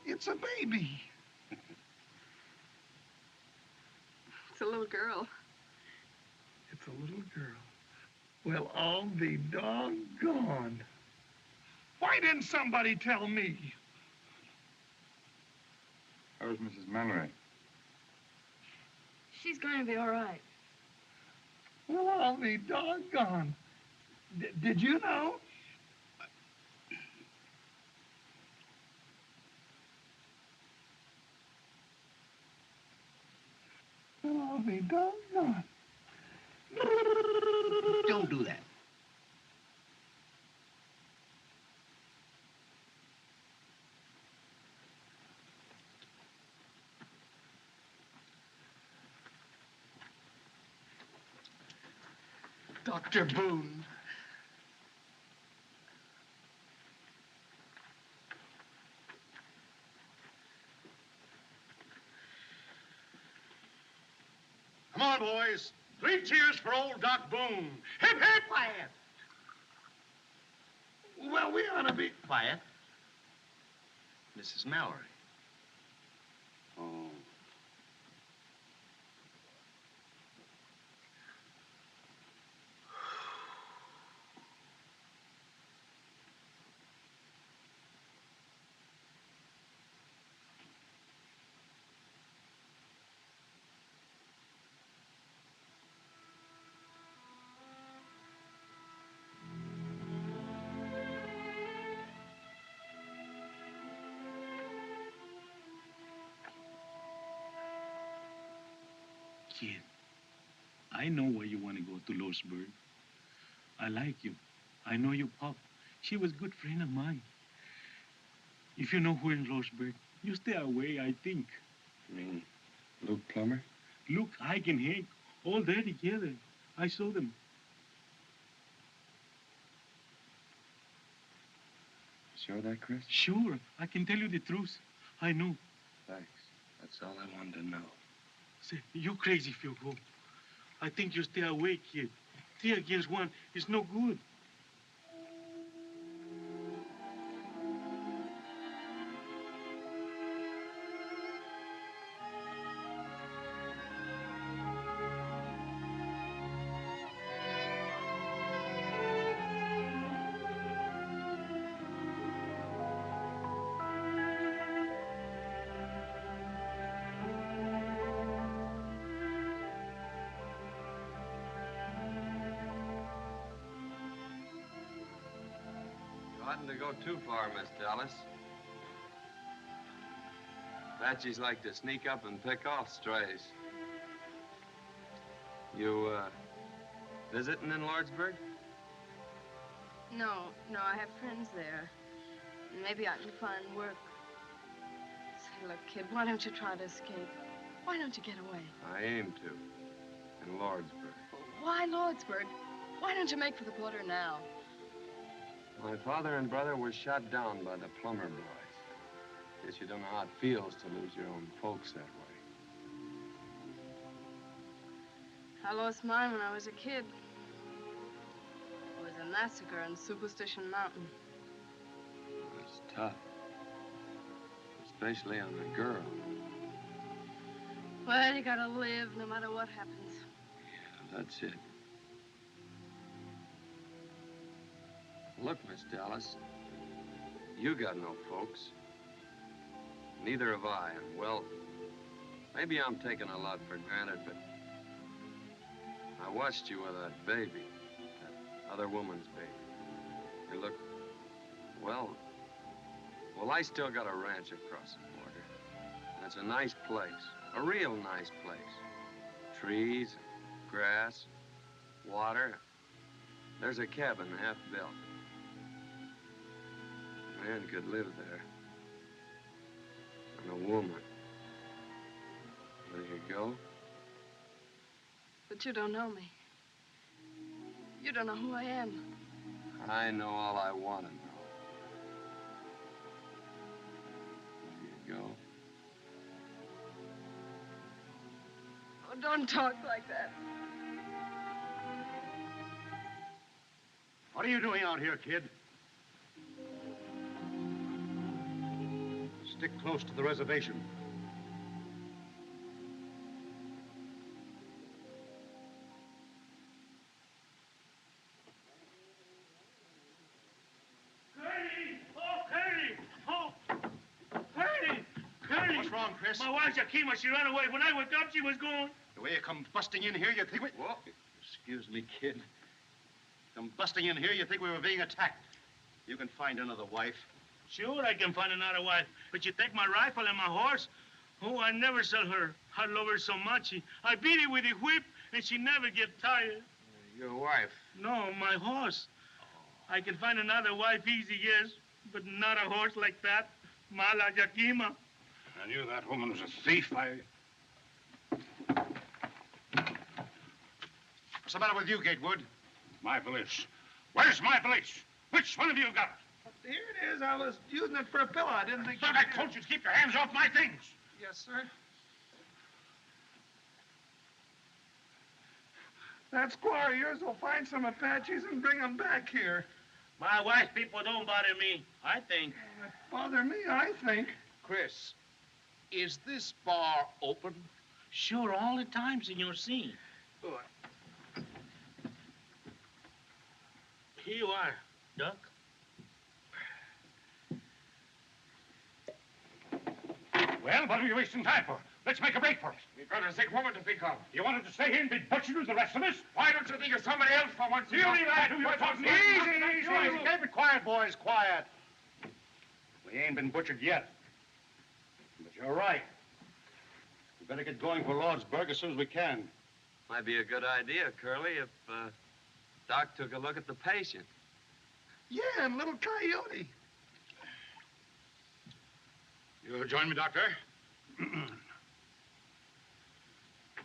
It's a baby. It's a little girl. It's a little girl. Well, I'll be doggone. Why didn't somebody tell me? How's Mrs. Mallory? She's going to be all right. Well, I'll be doggone. Did you know? Well, I'll be doggone. Don't do that. Dr. Boone. Come on, boys. 3 cheers for old Doc Boone. Hip, hip! Quiet. Well, we ought to be... Quiet. Mrs. Mallory. Kid, I know why you want to go to Lordsburg. I like you. I know your pop. She was a good friend of mine. If you know who in Lordsburg, you stay away, I think. You mean Luke Plummer? Luke, Ike, and Hank, all there together. I saw them. Sure of that, Chris? Sure. I can tell you the truth. I know. Thanks. That's all I wanted to know. Say, you're crazy if you go. I think you stay away, kid. 3 against 1 is no good. To go too far, Miss Dallas. Apaches like to sneak up and pick off strays. You, visiting in Lordsburg? No, I have friends there. Maybe I can find work. Say, look, kid, why don't you try to escape? Why don't you get away? I aim to. In Lordsburg. Why Lordsburg? Why don't you make for the border now? My father and brother were shot down by the Plummer boys. Guess you don't know how it feels to lose your own folks that way. I lost mine when I was a kid. It was a massacre on Superstition Mountain. It's tough. Especially on a girl. Well, you gotta live no matter what happens. Yeah, that's it. Look, Miss Dallas, you got no folks. Neither have I, and well, maybe I'm taking a lot for granted, but I watched you with that baby, that other woman's baby. You look, well, I still got a ranch across the border. And it's a nice place, a real nice place. Trees, grass, water. There's a cabin half built. A man could live there. And a woman. There you go. But you don't know me. You don't know who I am. I know all I want to know. There you go. Oh, don't talk like that. What are you doing out here, kid? Stick close to the reservation. Curley! What's wrong, Chris? My wife, Yakima, she ran away. When I woke up, she was gone. The way you come busting in here, you think we... Whoa. Excuse me, kid. Come busting in here, you think we were being attacked. You can find another wife. Sure, I can find another wife. But you take my rifle and my horse? Oh, I never sell her. I love her so much. I beat her with a whip, and she never get tired. Your wife? No, my horse. I can find another wife easy, yes, but not a horse like that. Mala Yakima. I knew that woman was a thief. What's the matter with you, Gatewood? My valise. Where's my valise? Which one of you got it? Here it is. I was using it for a pillow. I didn't think... But I told you to keep your hands off my things. Yes, sir. That squaw of yours will find some Apaches and bring them back here. My wife's people don't bother me, I think. Bother me, I think. Chris, is this bar open? Sure, all the time, Senor C. Here you are, Duck. Well, what are you wasting time for? Let's make a break for it. We've got a sick woman to pick up. You wanted to stay here and be butchered with the rest of us? Why don't you think of somebody else for once? You leave that who you're talking to. Easy. Keep it quiet, boys, quiet. We ain't been butchered yet. But you're right. Better get going for Lordsburg as soon as we can. Might be a good idea, Curley, if Doc took a look at the patient. Yeah, and little Coyote. You'll join me, Doctor?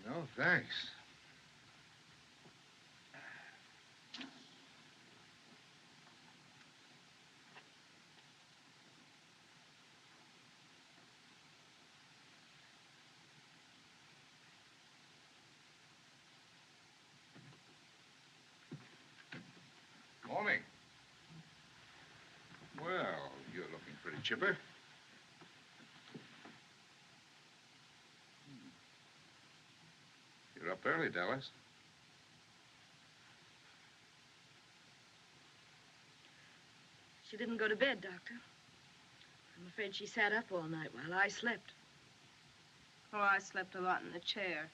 No, thanks. Morning. Well, you're looking pretty chipper. You're up early, Dallas. She didn't go to bed, Doctor. I'm afraid she sat up all night while I slept. Oh, I slept a lot in the chair.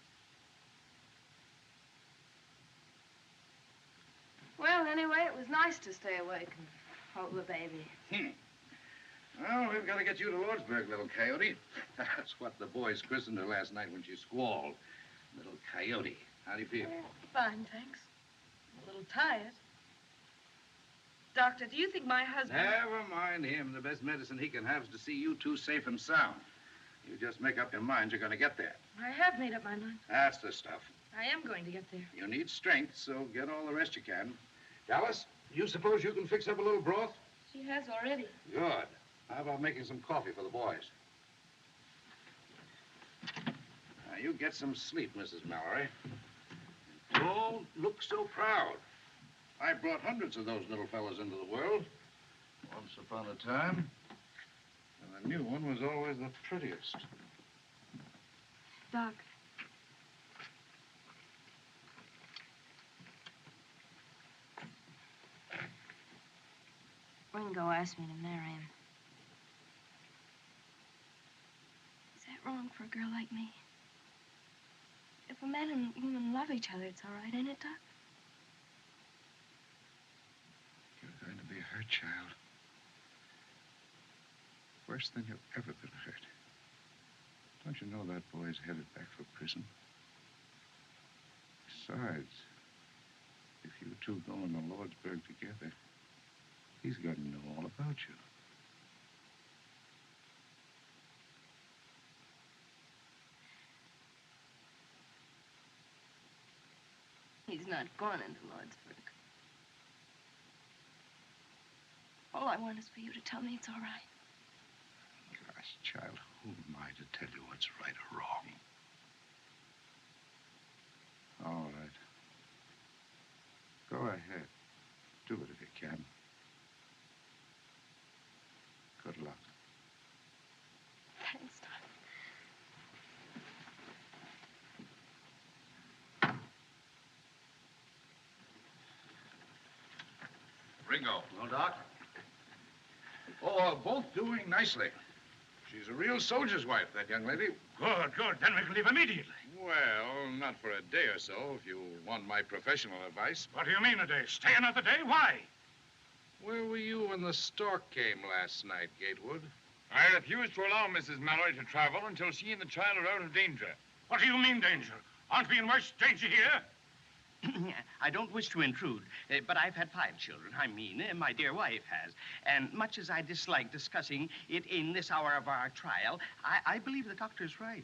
Well, anyway, it was nice to stay awake and hold the baby. Well, we've got to get you to Lordsburg, little Coyote. That's what the boys christened her last night when she squalled. Little Coyote. How do you feel? Fine, thanks. I'm a little tired. Doctor, do you think my husband... Never mind him. The best medicine he can have is to see you two safe and sound. You just make up your mind you're going to get there. I have made up my mind. That's the stuff. I am going to get there. You need strength, so get all the rest you can. Dallas, you suppose you can fix up a little broth? She has already. Good. How about making some coffee for the boys? Now, you get some sleep, Mrs. Mallory. Don't look so proud. I brought hundreds of those little fellas into the world. Once upon a time. And the new one was always the prettiest. Doc. Ringo asked me to marry him. Is that wrong for a girl like me? If a man and woman love each other, it's all right, ain't it, Doc? You're going to be hurt, child. Worse than you've ever been hurt. Don't you know that boy's headed back for prison? Besides, if you two go into Lordsburg together, he's going to know all about you. He's not going into Lordsburg. All I want is for you to tell me it's all right. Gosh, child, who am I to tell you what's right or wrong? All right. Go ahead. Do it if you can. Good luck. Thanks, Doc. Ringo. No, Doc? Oh, both doing nicely. She's a real soldier's wife, that young lady. Good, good. Then we can leave immediately. Well, not for a day or so, if you want my professional advice. What do you mean a day? Stay another day? Why? Where were you when the stork came last night, Gatewood? I refuse to allow Mrs. Mallory to travel until she and the child are out of danger. What do you mean, danger? Aren't we in worse danger here? I don't wish to intrude, but I've had 5 children. I mean, my dear wife has. And much as I dislike discussing it in this hour of our trial, I believe the doctor's right.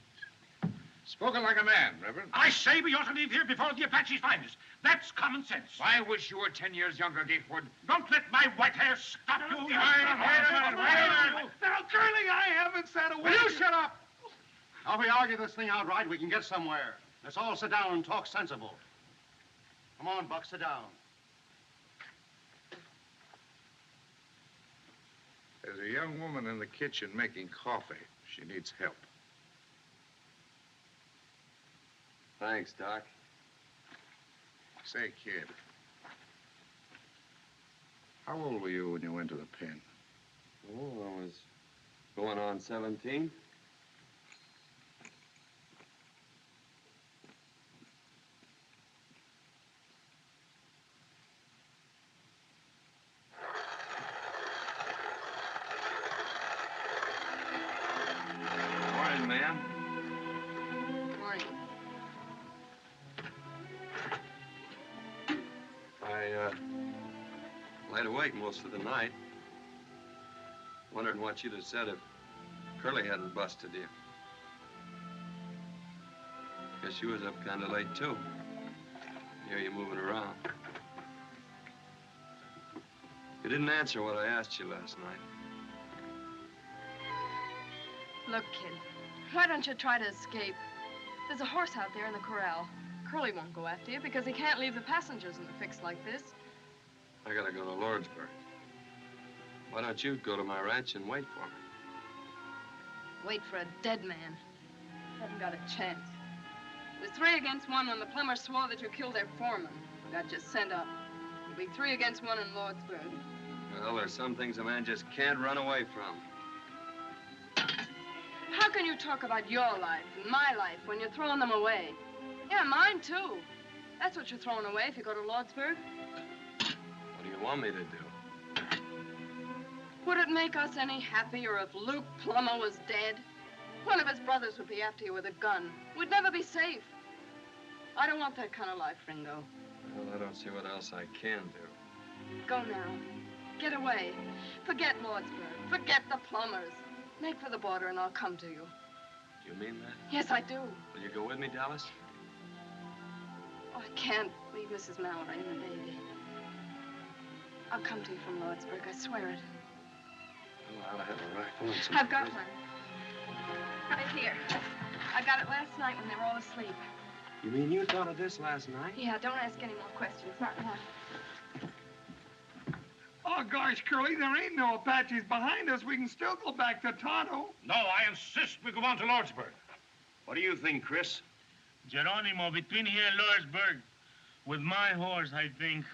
Spoken like a man, Reverend. I say we ought to leave here before the Apaches find us. That's common sense. I wish you were 10 years younger, Gatewood. Don't let my white hair stop you. Wait a minute. Now, Curley, I haven't said a word. Will you shut up? Now, if we argue this thing outright, we can get somewhere. Let's all sit down and talk sensible. Come on, Buck, sit down. There's a young woman in the kitchen making coffee. She needs help. Thanks, Doc. Say, kid, how old were you when you went to the pen? Oh, I was going on 17. Morning, ma'am. Laid awake most of the night. Wondering what you'd have said if Curley hadn't busted you. Guess you was up kind of late, too. Hear you moving around. You didn't answer what I asked you last night. Look, kid, why don't you try to escape? There's a horse out there in the corral. Curley won't go after you because he can't leave the passengers in a fix like this. I gotta go to Lordsburg. Why don't you go to my ranch and wait for me? Wait for a dead man. Haven't got a chance. It was 3 against 1 when the plumbers swore that you killed their foreman. Got you sent up. It'll be 3 against 1 in Lordsburg. Well, there's some things a man just can't run away from. How can you talk about your life and my life when you're throwing them away? Yeah, mine too. That's what you're throwing away if you go to Lordsburg. What do you want me to do? Would it make us any happier if Luke Plummer was dead? One of his brothers would be after you with a gun. We'd never be safe. I don't want that kind of life, Ringo. Well, I don't see what else I can do. Go now. Get away. Forget Lordsburg. Forget the Plumbers. Make for the border and I'll come to you. Do you mean that? Yes, I do. Will you go with me, Dallas? Oh, I can't leave Mrs. Mallory and the baby. I'll come to you from Lordsburg, I swear it. Well, I ought to have a rifle and some... I've got one. Right here. I got it last night when they were all asleep. You mean you thought of this last night? Yeah, don't ask any more questions. Not now. Oh, gosh, Curley, there ain't no Apaches behind us. We can still go back to Tonto. No, I insist we go on to Lordsburg. What do you think, Chris? Geronimo, between here and Lordsburg, with my horse, I think.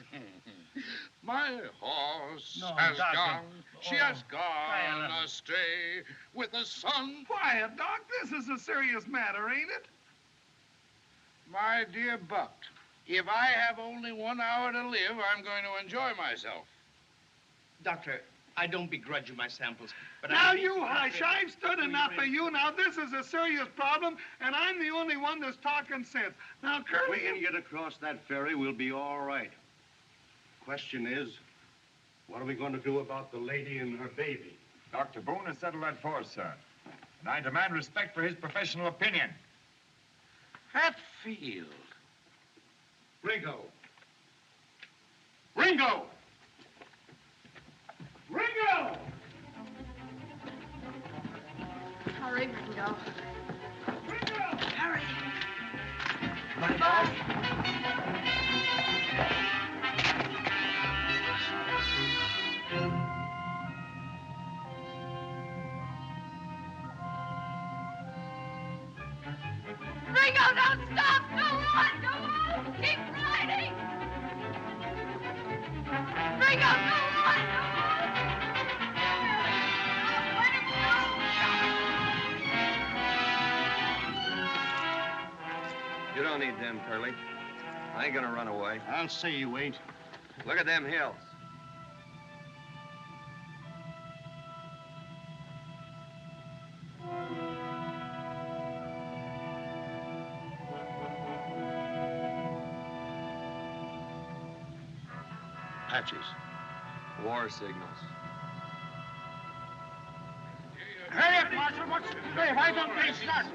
My horse No, has Doctor. gone. She has gone Quiet. astray with the sun. Quiet, Doc. This is a serious matter, ain't it? My dear Buck, if I have only 1 hour to live, I'm going to enjoy myself. Doctor, I don't begrudge you my samples, but Now you hush. I've stood enough of you. Now, this is a serious problem, and I'm the only one that's talking sense. Now, If Curley... we can get across that ferry, we'll be all right. Question is, what are we going to do about the lady and her baby? Dr. Boone has settled that for us, sir. And I demand respect for his professional opinion. Hatfield. Ringo! Ringo! Ringo! Hurry, Ringo. Ringo! Hurry. Bye-bye. Ringo, don't stop! Go on! Go on! Keep riding! Ringo, go on! Go on! Let him go! You don't need them, Curley. I ain't gonna run away. I'll say you ain't. Look at them hills. Apaches. War signals. Hurry up, Marshal. Hey, why don't they start?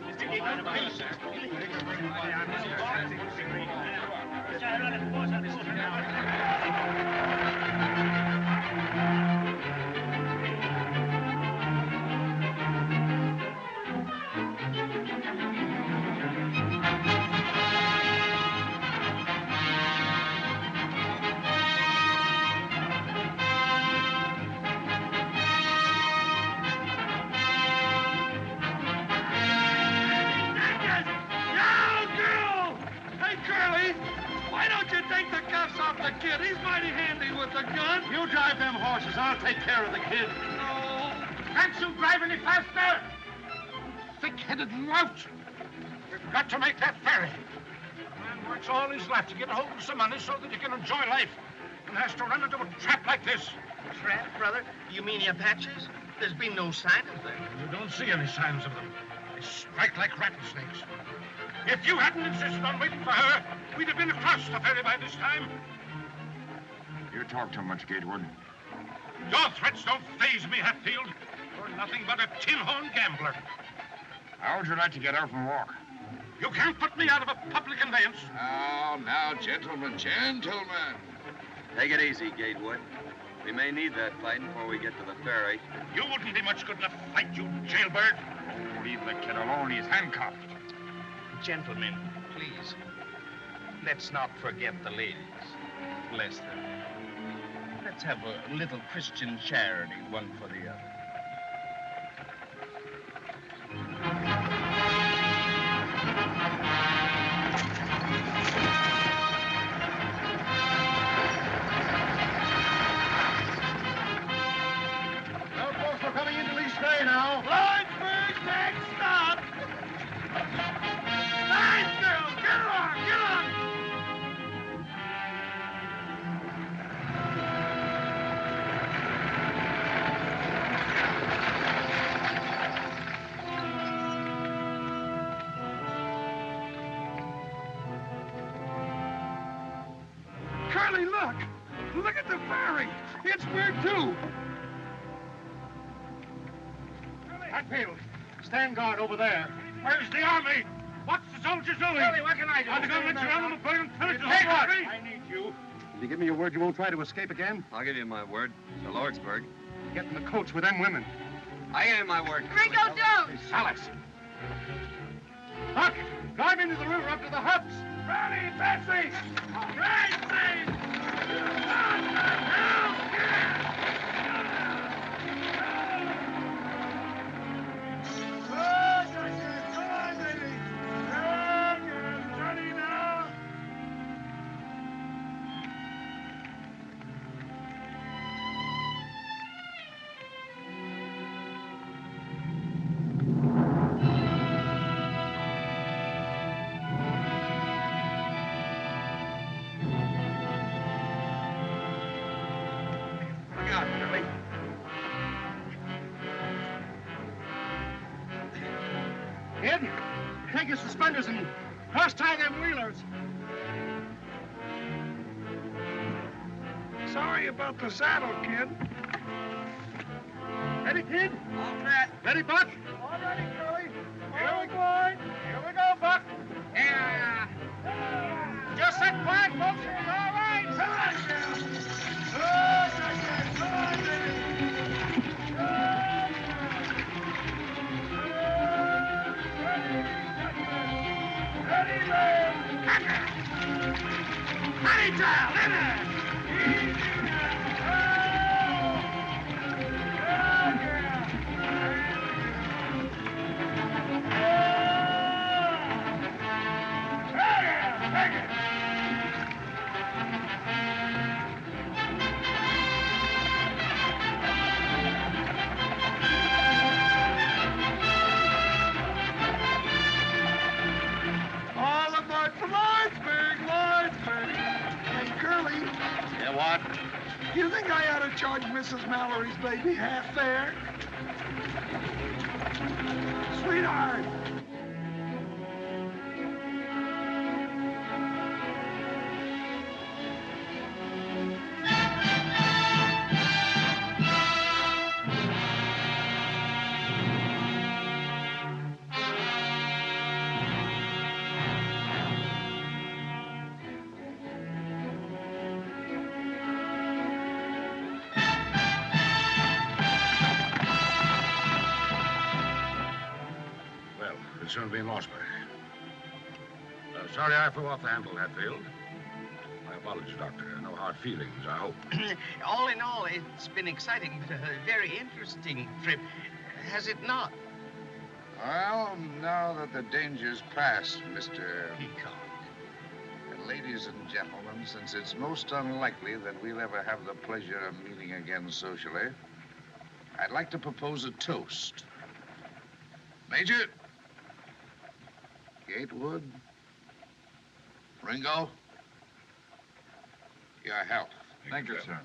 Kid, he's mighty handy with a gun. You drive them horses. I'll take care of the kid. No. Can't you drive any faster? Thick-headed lout. We've got to make that ferry. A man works all his life to get a hold of some money so that he can enjoy life, and has to run into a trap like this. Trap, brother? You mean the Apaches? There's been no sign of them. You don't see any signs of them. They strike like rattlesnakes. If you hadn't insisted on waiting for her, we'd have been across the ferry by this time. You talk too much, Gatewood. Your threats don't faze me, Hatfield. You're nothing but a tin-horn gambler. How would you like to get out and walk? You can't put me out of a public conveyance. Now, gentlemen, gentlemen. Take it easy, Gatewood. We may need that fighting before we get to the ferry. You wouldn't be much good in a fight, you jailbird. Oh, leave the kid alone. He's handcuffed. Gentlemen, please. Let's not forget the ladies. Bless them. Let's have a little Christian charity, one for the other. Well, folks, we're coming into Lee's Bay now. Lordsburg, next stop! Nice girls! Get on! Get on! Curley, look! Look at the ferry! It's where too! Hatfield, stand guard over there. Where's the army? What's the soldiers doing? Curley, what can I do? Are the government surrounding the Berton? Hey, what? I need you. Will you give me your word you won't try to escape again? I'll give you my word. To Lordsburg. Get in the coach with them women. I give you my word. Ringo, don't! Hey, Alice. Huck, drive into the river up to the huts. Ready, Betsy! Betsy! Look out, Curley. Kid, take your suspenders and cross-tie them wheelers. Sorry about the saddle, kid. Ready, kid? All set. Ready, Buck? All ready, Curley. Here we go. Here we go, Buck. Yeah. Just sit quiet, folks. It's all right. Come on, girl. Come on, baby. Ready, man. Honey child, in there. Easy now. Take it. All aboard for Lordsburg, Lordsburg. Hey, Curley, Yeah, what? you think I ought to charge Mrs. Mallory's baby half fare? Sweetheart. Well, we'll soon be in Lordsburg. Sorry I flew off the handle, Hatfield. My apologies, Doctor. No hard feelings, I hope. All in all, it's been exciting, but a very interesting trip, has it not? Well, now that the danger's past, Mr. Peacock, and ladies and gentlemen, since it's most unlikely that we'll ever have the pleasure of meeting again socially, I'd like to propose a toast. Major, Gatewood, Ringo, your health. Thank you, sir.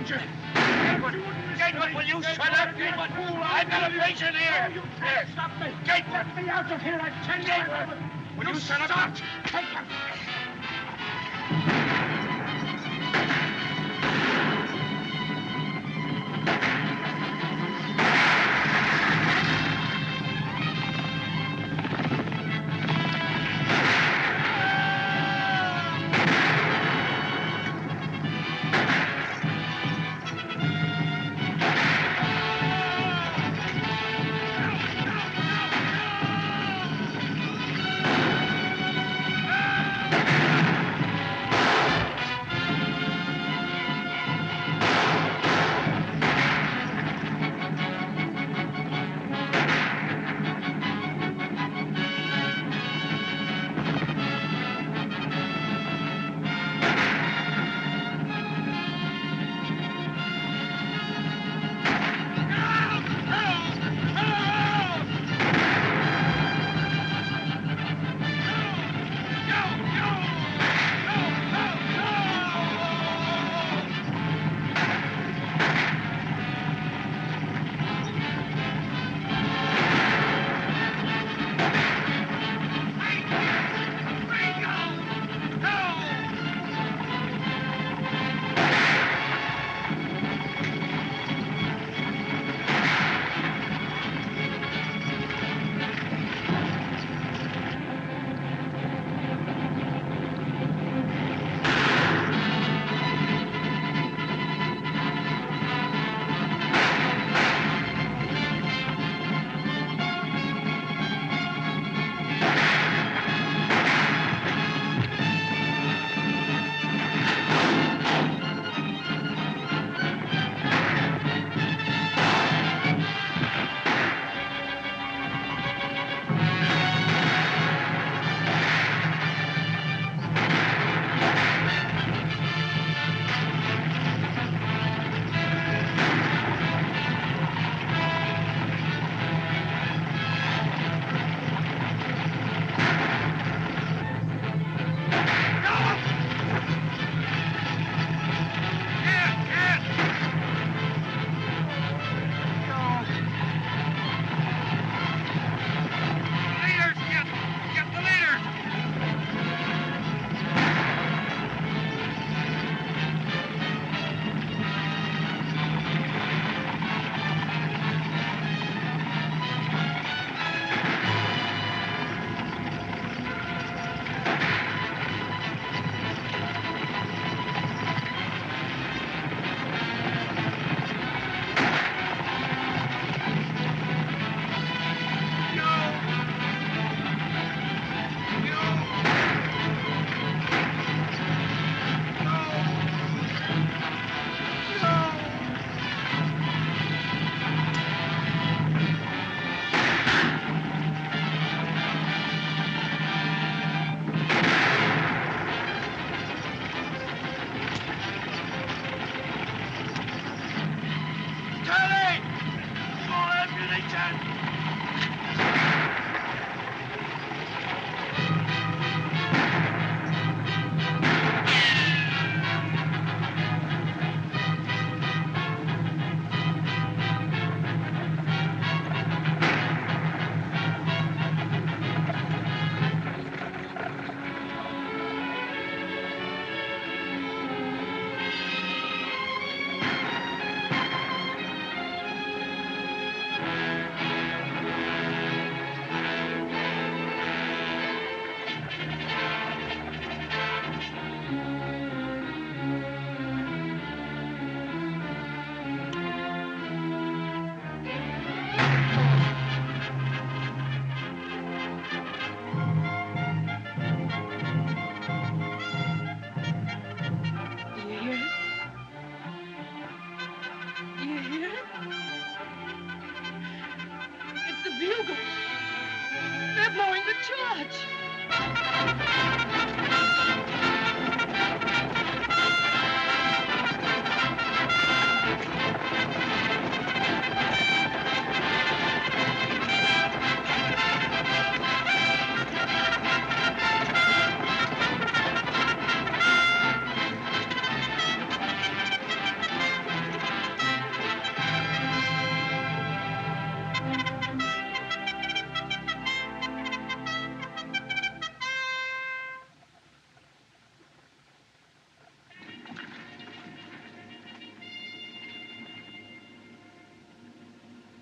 danger. Gatewood, will you shut up, Gatewood? I've got a patient here. You can't stop me. Gatewood. Let me out of here, I tell you. Gatewood, will you shut up? Take him.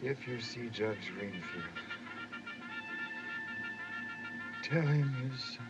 If you see Judge Greenfield, tell him his son.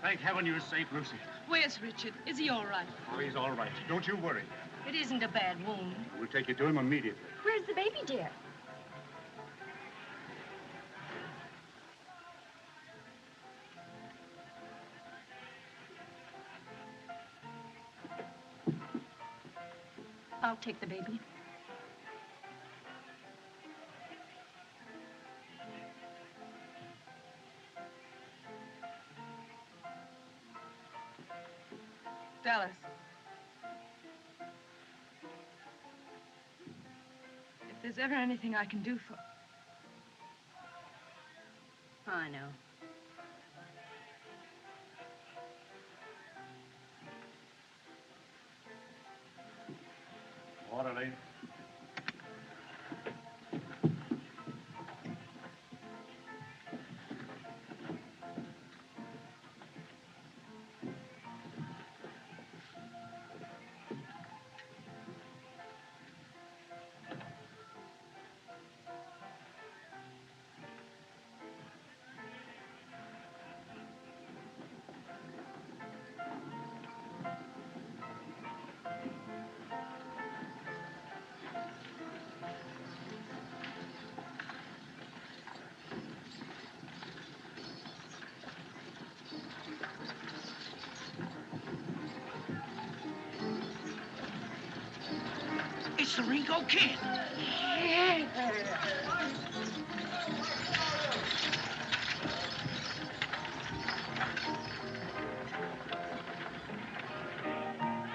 Thank heaven you're safe, Lucy. Where's Richard? Is he all right? Oh, he's all right. Don't you worry. It isn't a bad wound. We'll take you to him immediately. Where's the baby, dear? I'll take the baby. Dallas. If there's ever anything I can do for... I know. Orderly. It's the Ringo Kid.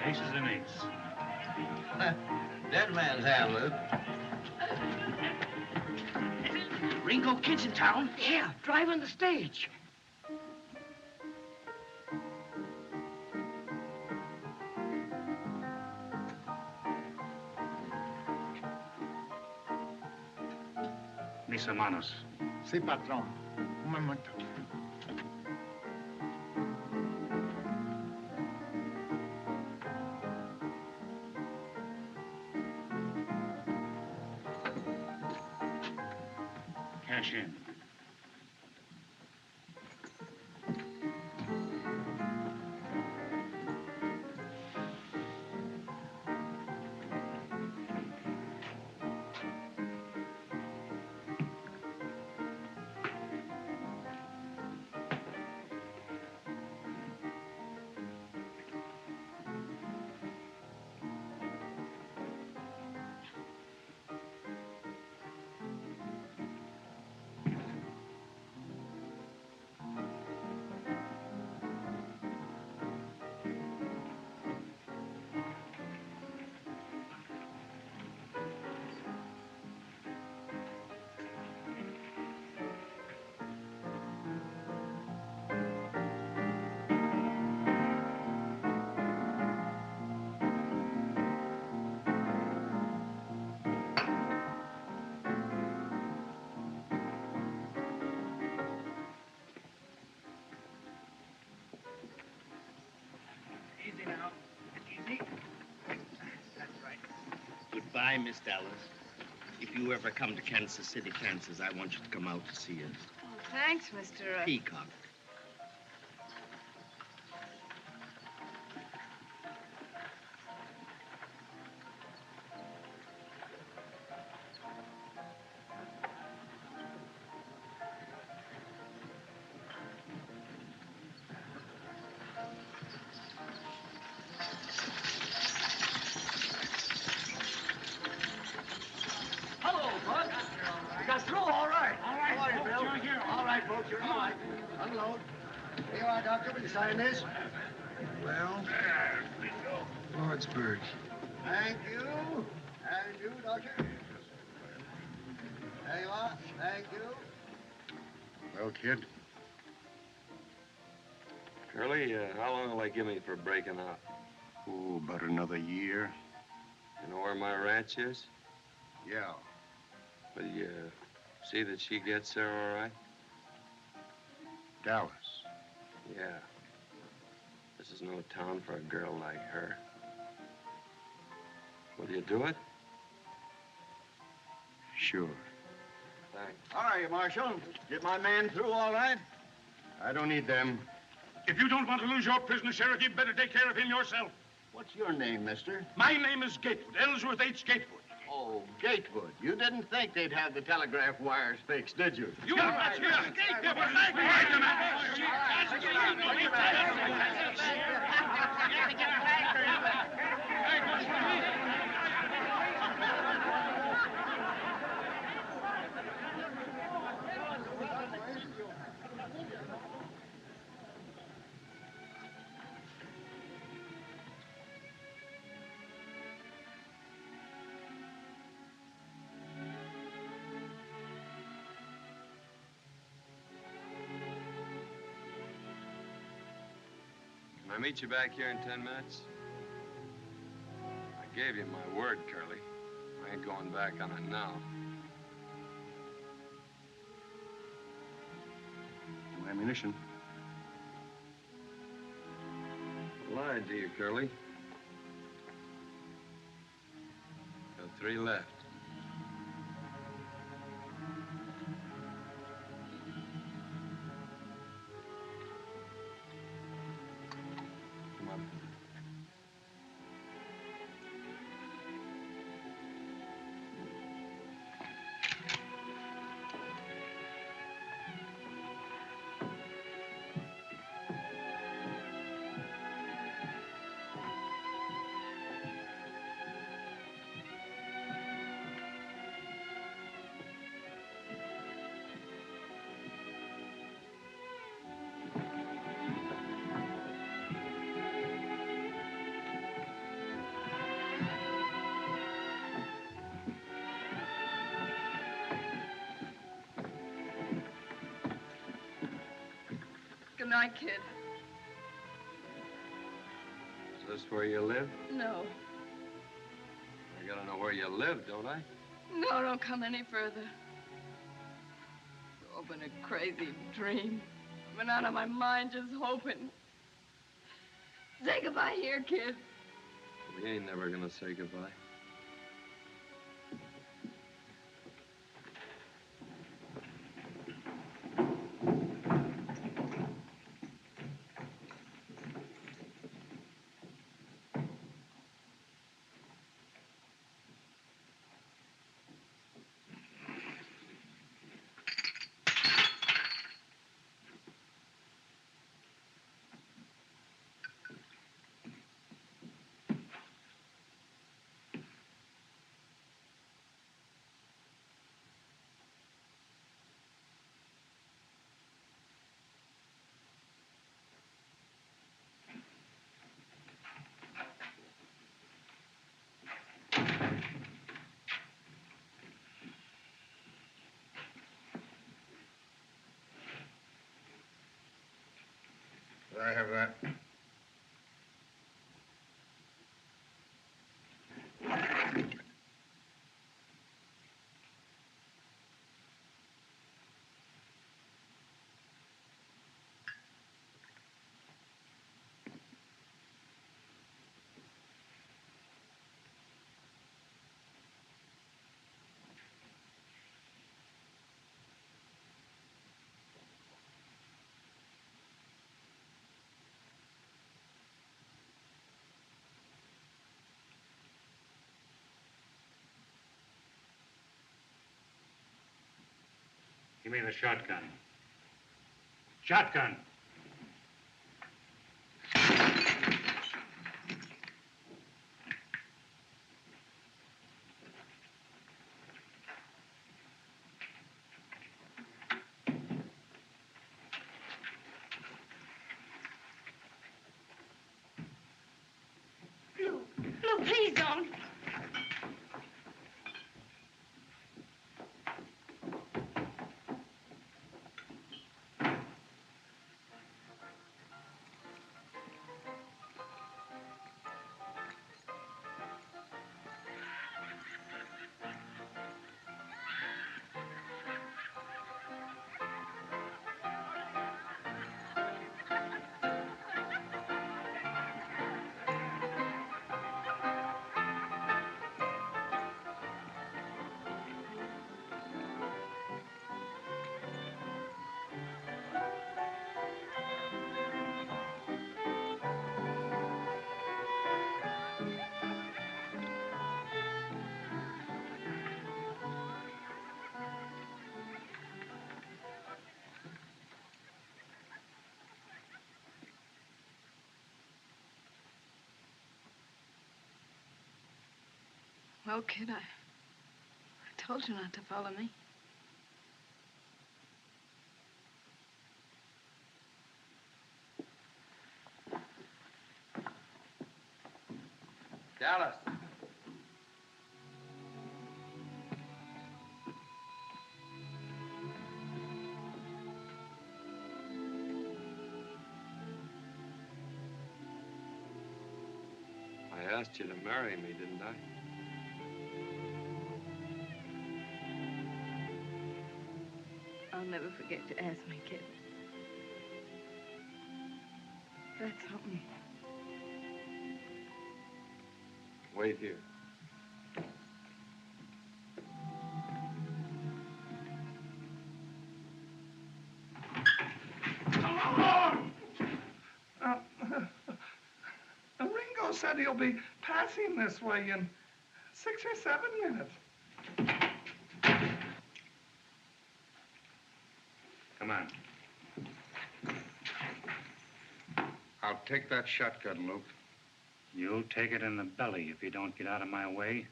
Aces and eights. Dead man's hand, Luke. Ringo Kid's in town? Yeah, driving the stage. Mis hermanos. Sí, patrón. Un momento. Cash in. Easy now. Easy. That's right. Goodbye, Miss Dallas. If you ever come to Kansas City, Kansas, I want you to come out to see us. Oh, thanks, Mr. Peacock. sign this? Well, Lordsburg. Thank you. And you, Doctor. There you are. Thank you. Well, kid, Curley, how long will they give me for breaking out? oh, about another year. You know where my ranch is? Yeah. Will you see that she gets there all right? Dallas. Yeah. This is no town for a girl like her. Will you do it? Sure. Thanks. How are you, Marshal? Get my man through all right? I don't need them. If you don't want to lose your prisoner, Sheriff, you'd better take care of him yourself. What's your name, mister? My name is Gatewood, Ellsworth H. Gatewood. Oh, Gatewood. You didn't think they'd have the telegraph wires fixed, did you? You that's here. Gatewood, Can I meet you back here in 10 minutes? I gave you my word, Curley. I ain't going back on it now. No ammunition. I lied to you, Curley. Got 3 left. Come on. Good night, kid. Is this where you live? No. I gotta know where you live, don't I? No, don't come any further. It's all been a crazy dream. I've been out of my mind just hoping. Say goodbye here, kid. We ain't never gonna say goodbye. I have that. Give me the shotgun. Shotgun. Well, kid, I told you not to follow me. Dallas. I asked you to marry me, didn't I? I'll never forget you asked me, kid. That's something. Wait here. Ringo said he'll be passing this way in 6 or 7 minutes. Come on. I'll take that shotgun, Luke. You'll take it in the belly if you don't get out of my way.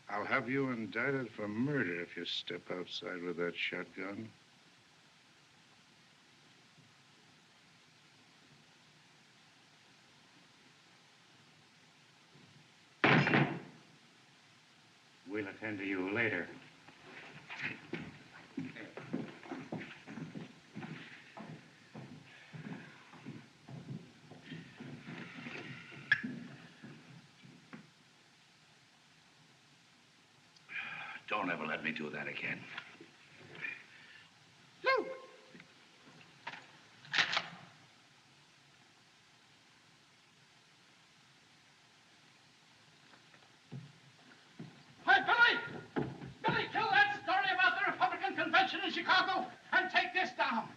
I'll have you indicted for murder if you step outside with that shotgun. We'll attend to you later. Don't ever let me do that again. Luke! Hi, Billy! Billy, kill that story about the Republican convention in Chicago and take this down.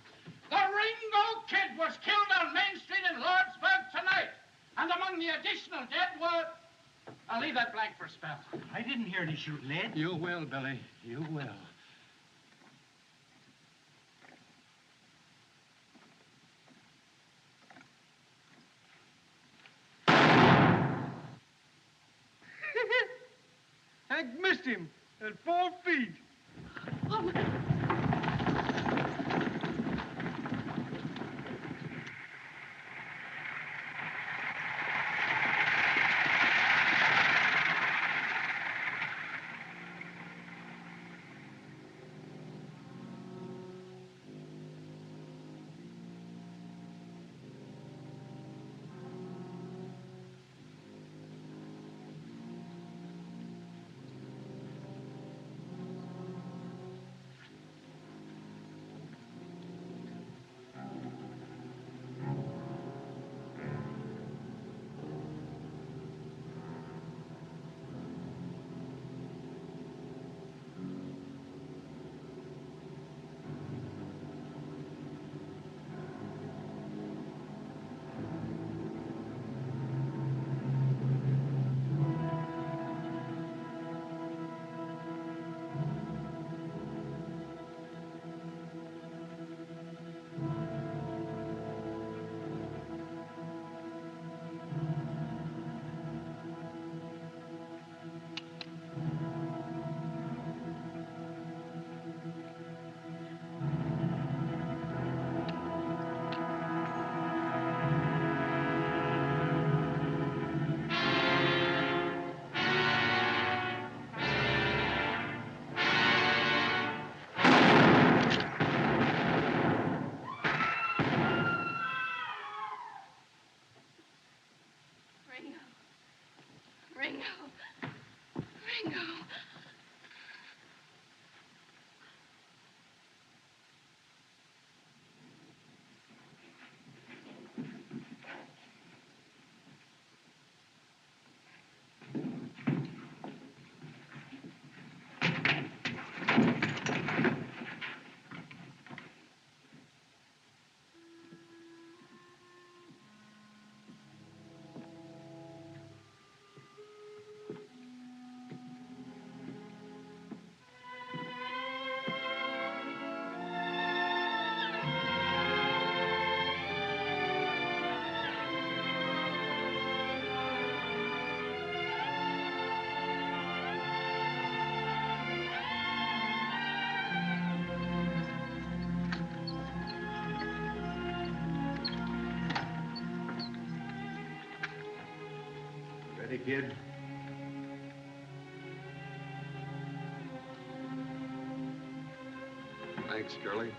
The Ringo Kid was killed on Main Street in Lordsburg tonight. And among the additional dead were... I'll leave that blank for a spell. I didn't hear any shooting, Led. You will, Billy. You will. Hank missed him at 4 feet. Oh, Ringo. Ready, kid? Thanks, Curley.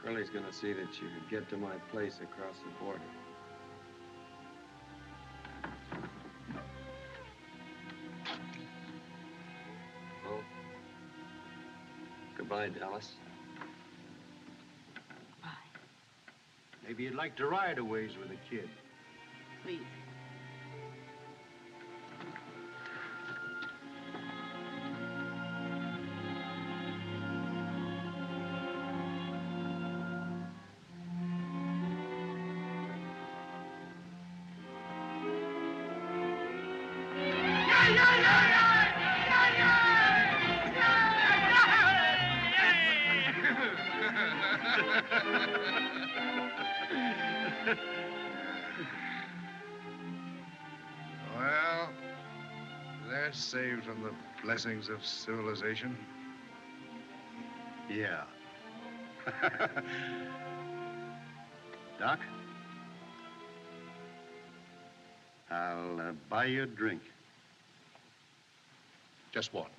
Curley's gonna see that you get to my place across the border. Well, goodbye, Dallas. Maybe you'd like to ride a ways with the kid. Please. Well, they're saved from the blessings of civilization. Yeah. Doc? I'll buy you a drink. Just one.